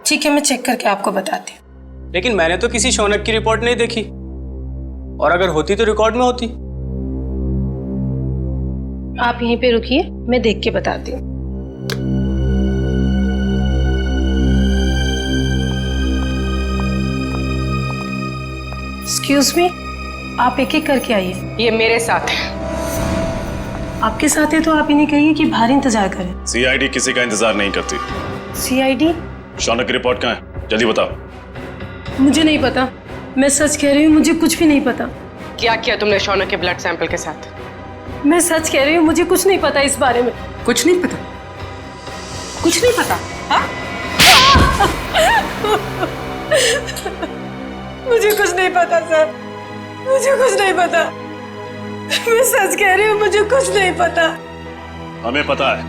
H: ठीक है, मैं चेक करके आपको बताती हूँ।
L: लेकिन मैंने तो किसी शौनक की रिपोर्ट नहीं देखी, और अगर होती तो रिकॉर्ड में होती।
H: आप यहीं पे रुकिए, मैं देख के बताती हूँ। एक्सक्यूज मी, आप एक एक करके आइए।
K: ये मेरे साथ है।
H: आपके साथ है तो आप इन्हें कहिए कि बाहर इंतजार करें।
F: सीआईडी किसी का इंतजार नहीं करती।
H: सीआईडी?
F: शौनक की रिपोर्ट कहाँ है? जल्दी बताओ।
H: मुझे नहीं पता, मैं सच कह रही हूँ, मुझे कुछ भी नहीं पता।
K: क्या किया तुमने शौनक के ब्लड सैंपल के साथ?
H: मैं सच कह रही हूँ, मुझे कुछ नहीं पता इस बारे में।
K: कुछ नहीं पता? कुछ नहीं पता? हाँ?
H: मुझे कुछ नहीं पता सर, मुझे कुछ नहीं पता। मैं सच कह रही हूँ, मुझे कुछ नहीं पता।
F: हमें पता है,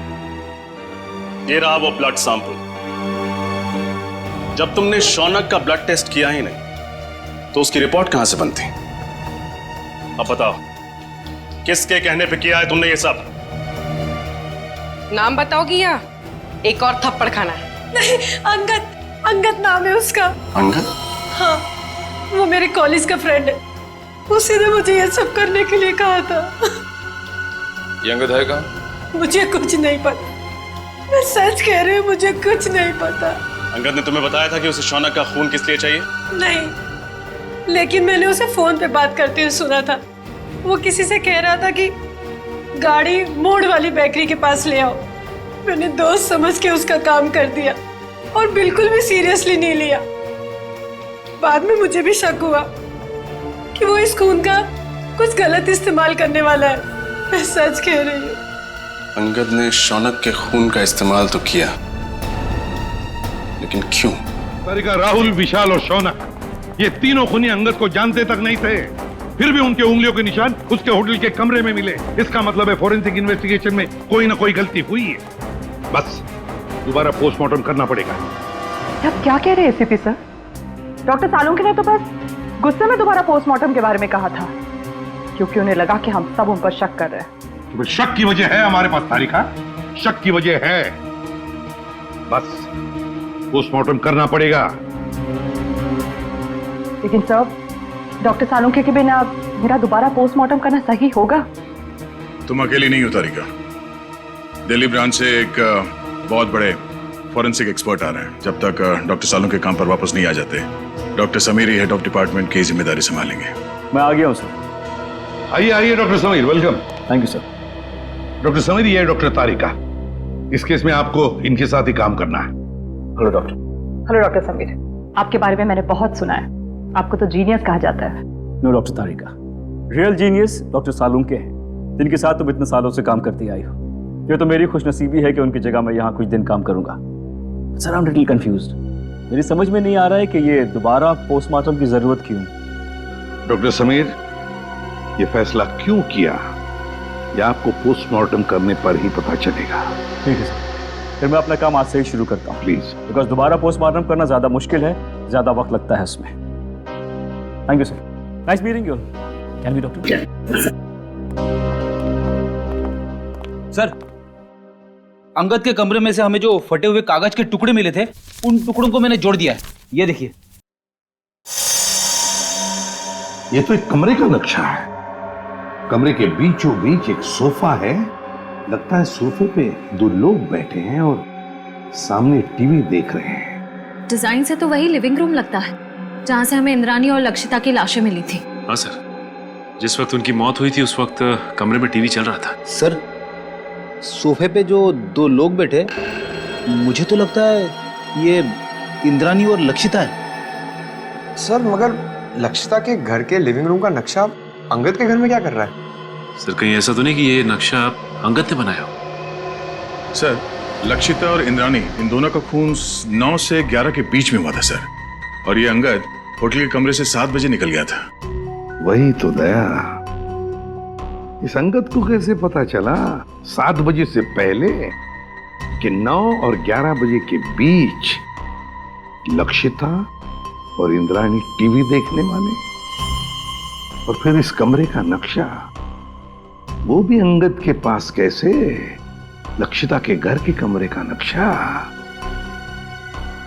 F: ये रहा वो ब्लड सैंपल। जब तुमने शौनक का ब्लड टेस्ट किया ही नहीं तो उसकी रिपोर्ट कहां से बनती? अब बताओ, किसके कहने पे किया है तुमने ये सब?
K: नाम बताओगी या एक और थप्पड़ खाना है?
H: नहीं, अंगद नाम है उसका।
F: अंगद?
H: हाँ, वो मेरे कॉलेज का फ्रेंड है। उसी ने मुझे ये सब करने के लिए कहा था।
A: ये अंगद है कहाँ?
K: मुझे कुछ नहीं पता, मैं सच कह रही हूँ, मुझे कुछ नहीं पता।
F: अंगद ने तुम्हें बताया था कि उसे शौनक का खून किस लिए चाहिए?
K: नहीं, लेकिन मैंने उसे फोन पे बात करते हुए सुना था। वो किसी से कह रहा था कि गाड़ी मोड़ वाली बेकरी के पास ले आओ। मैंने दोस्त समझ के उसका काम कर दिया और बिल्कुल भी सीरियसली नहीं लिया। बाद में मुझे भी शक हुआ कि वो इस खून का कुछ गलत इस्तेमाल करने वाला है। मैं सच कह रही हूँ।
A: अंगद ने शौनक के खून का इस्तेमाल तो किया, लेकिन क्यों?
O: तारिका, राहुल, विशाल और शौनक, ये तीनों खूनी अंगद को जानते तक नहीं थे, फिर भी उनके उंगलियों के निशान उसके होटल के कमरे में मिले। इसका मतलब है फोरेंसिक इन्वेस्टिगेशन में कोई ना कोई गलती हुई है। बस दोबारा पोस्टमार्टम करना पड़ेगा।
N: आप क्या कह रहे हैं एसीपी सर? डॉक्टर सालुंखे ने तो बस गुस्से में दोबारा पोस्टमार्टम के बारे में कहा था, क्योंकि उन्हें लगा कि हम सब उन पर शक कर रहे हैं।
O: तो शक की वजह है हमारे पास तारिका, शक की वजह है। बस पोस्टमार्टम करना पड़ेगा।
N: लेकिन सर, डॉक्टर सालुंखे के बिना मेरा दोबारा पोस्टमार्टम करना सही होगा?
D: तुम अकेली नहीं हो तारिका। दिल्ली ब्रांच से एक बहुत बड़े फॉरेंसिक एक्सपर्ट आ रहे हैं। जब तक डॉक्टर सालुंखे काम पर वापस नहीं आ जाते, doctor Sameer head of department की जिम्मेदारी संभालेंगे।
B: मैं आ गया हूं सर।
O: आइए आइए doctor Sameer, welcome.
B: Thank you sir.
O: Doctor Sameer, ये है डॉक्टर तारिका। इस केस में आपको इनके साथ ही काम करना है।
B: Hello doctor.
N: Hello doctor Sameer, आपके बारे में मैंने बहुत सुना है। आपको तो जीनियस कहा जाता है।
B: नो डॉक्टर तारिका, रियल जीनियस डॉक्टर सालुंखे हैं, जिनके साथ तुम इतने सालों से काम करती आई हो। ये तो मेरी खुशनसीबी है कि उनकी जगह मैं यहाँ कुछ दिन काम करूंगा। Sir, I am little confused. मेरी समझ में नहीं आ रहा है कि ये दोबारा पोस्टमार्टम की जरूरत क्यों।
O: डॉक्टर समीर, ये फैसला क्यों किया, ये आपको पोस्टमार्टम करने पर ही पता चलेगा।
B: ठीक है सर, फिर मैं अपना काम आज से ही शुरू करता हूँ
O: प्लीज।
B: बिकॉज दोबारा पोस्टमार्टम करना ज्यादा मुश्किल है, ज्यादा वक्त लगता है इसमें। Thank you sir. Nice meeting you. Can we doctor?
W: Sir, Angad के कमरे में से हमें जो फटे हुए कागज के टुकड़े मिले थे, उन टुकड़ों को मैंने जोड़ दिया है। ये देखिए।
O: ये तो एक कमरे का नक्शा है। कमरे के बीचों बीच एक सोफा है। लगता है सोफे पे दो लोग बैठे हैं और सामने टीवी देख रहे हैं।
U: डिजाइन से तो वही लिविंग रूम लगता है जहाँ से हमें इंद्रानी और लक्षिता की लाशें मिली थी।
F: हाँ सर, जिस वक्त उनकी मौत हुई थी उस वक्त कमरे में टीवी चल रहा था।
W: सर, सोफे पे जो दो लोग बैठे, मुझे तो लगता है ये इंद्रानी और लक्षिता है।
X: सर, मगर लक्षिता के घर के लिविंग रूम का नक्शा अंगद के घर में क्या कर रहा है?
F: सर, कहीं ऐसा तो नहीं कि ये नक्शा अंगद ने बनाया हो?
D: सर, लक्षिता और इंद्रानी, इन दोनों का खून 9 से 11 के बीच में हुआ था सर। और ये अंगद होटल के कमरे से 7 बजे निकल गया था।
O: वही तो दया, इस अंगद को कैसे पता चला 7 बजे से पहले कि 9 और 11 बजे के बीच लक्षिता और इंद्रानी टीवी देखने वाले? और फिर इस कमरे का नक्शा, वो भी अंगद के पास कैसे? लक्षिता के घर के कमरे का नक्शा।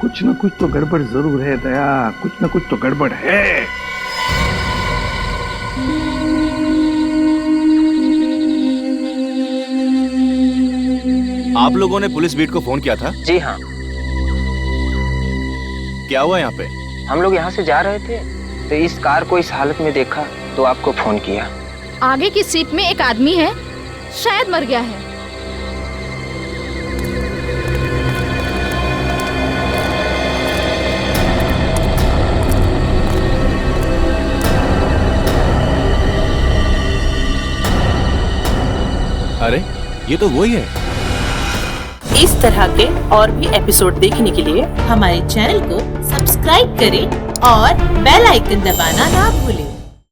O: कुछ ना कुछ तो गड़बड़ जरूर है दया, कुछ ना कुछ तो गड़बड़ है।
J: आप लोगों ने पुलिस बीट को फोन किया था?
P: जी हाँ।
J: क्या हुआ यहाँ पे?
P: हम लोग यहाँ से जा रहे थे तो इस कार को इस हालत में देखा तो आपको फोन किया।
Q: आगे की सीट में एक आदमी है, शायद मर गया है।
J: अरे, ये तो वही है।
R: इस तरह के और भी एपिसोड देखने के लिए हमारे चैनल को सब्सक्राइब करें और बेल आइकन दबाना ना भूलें।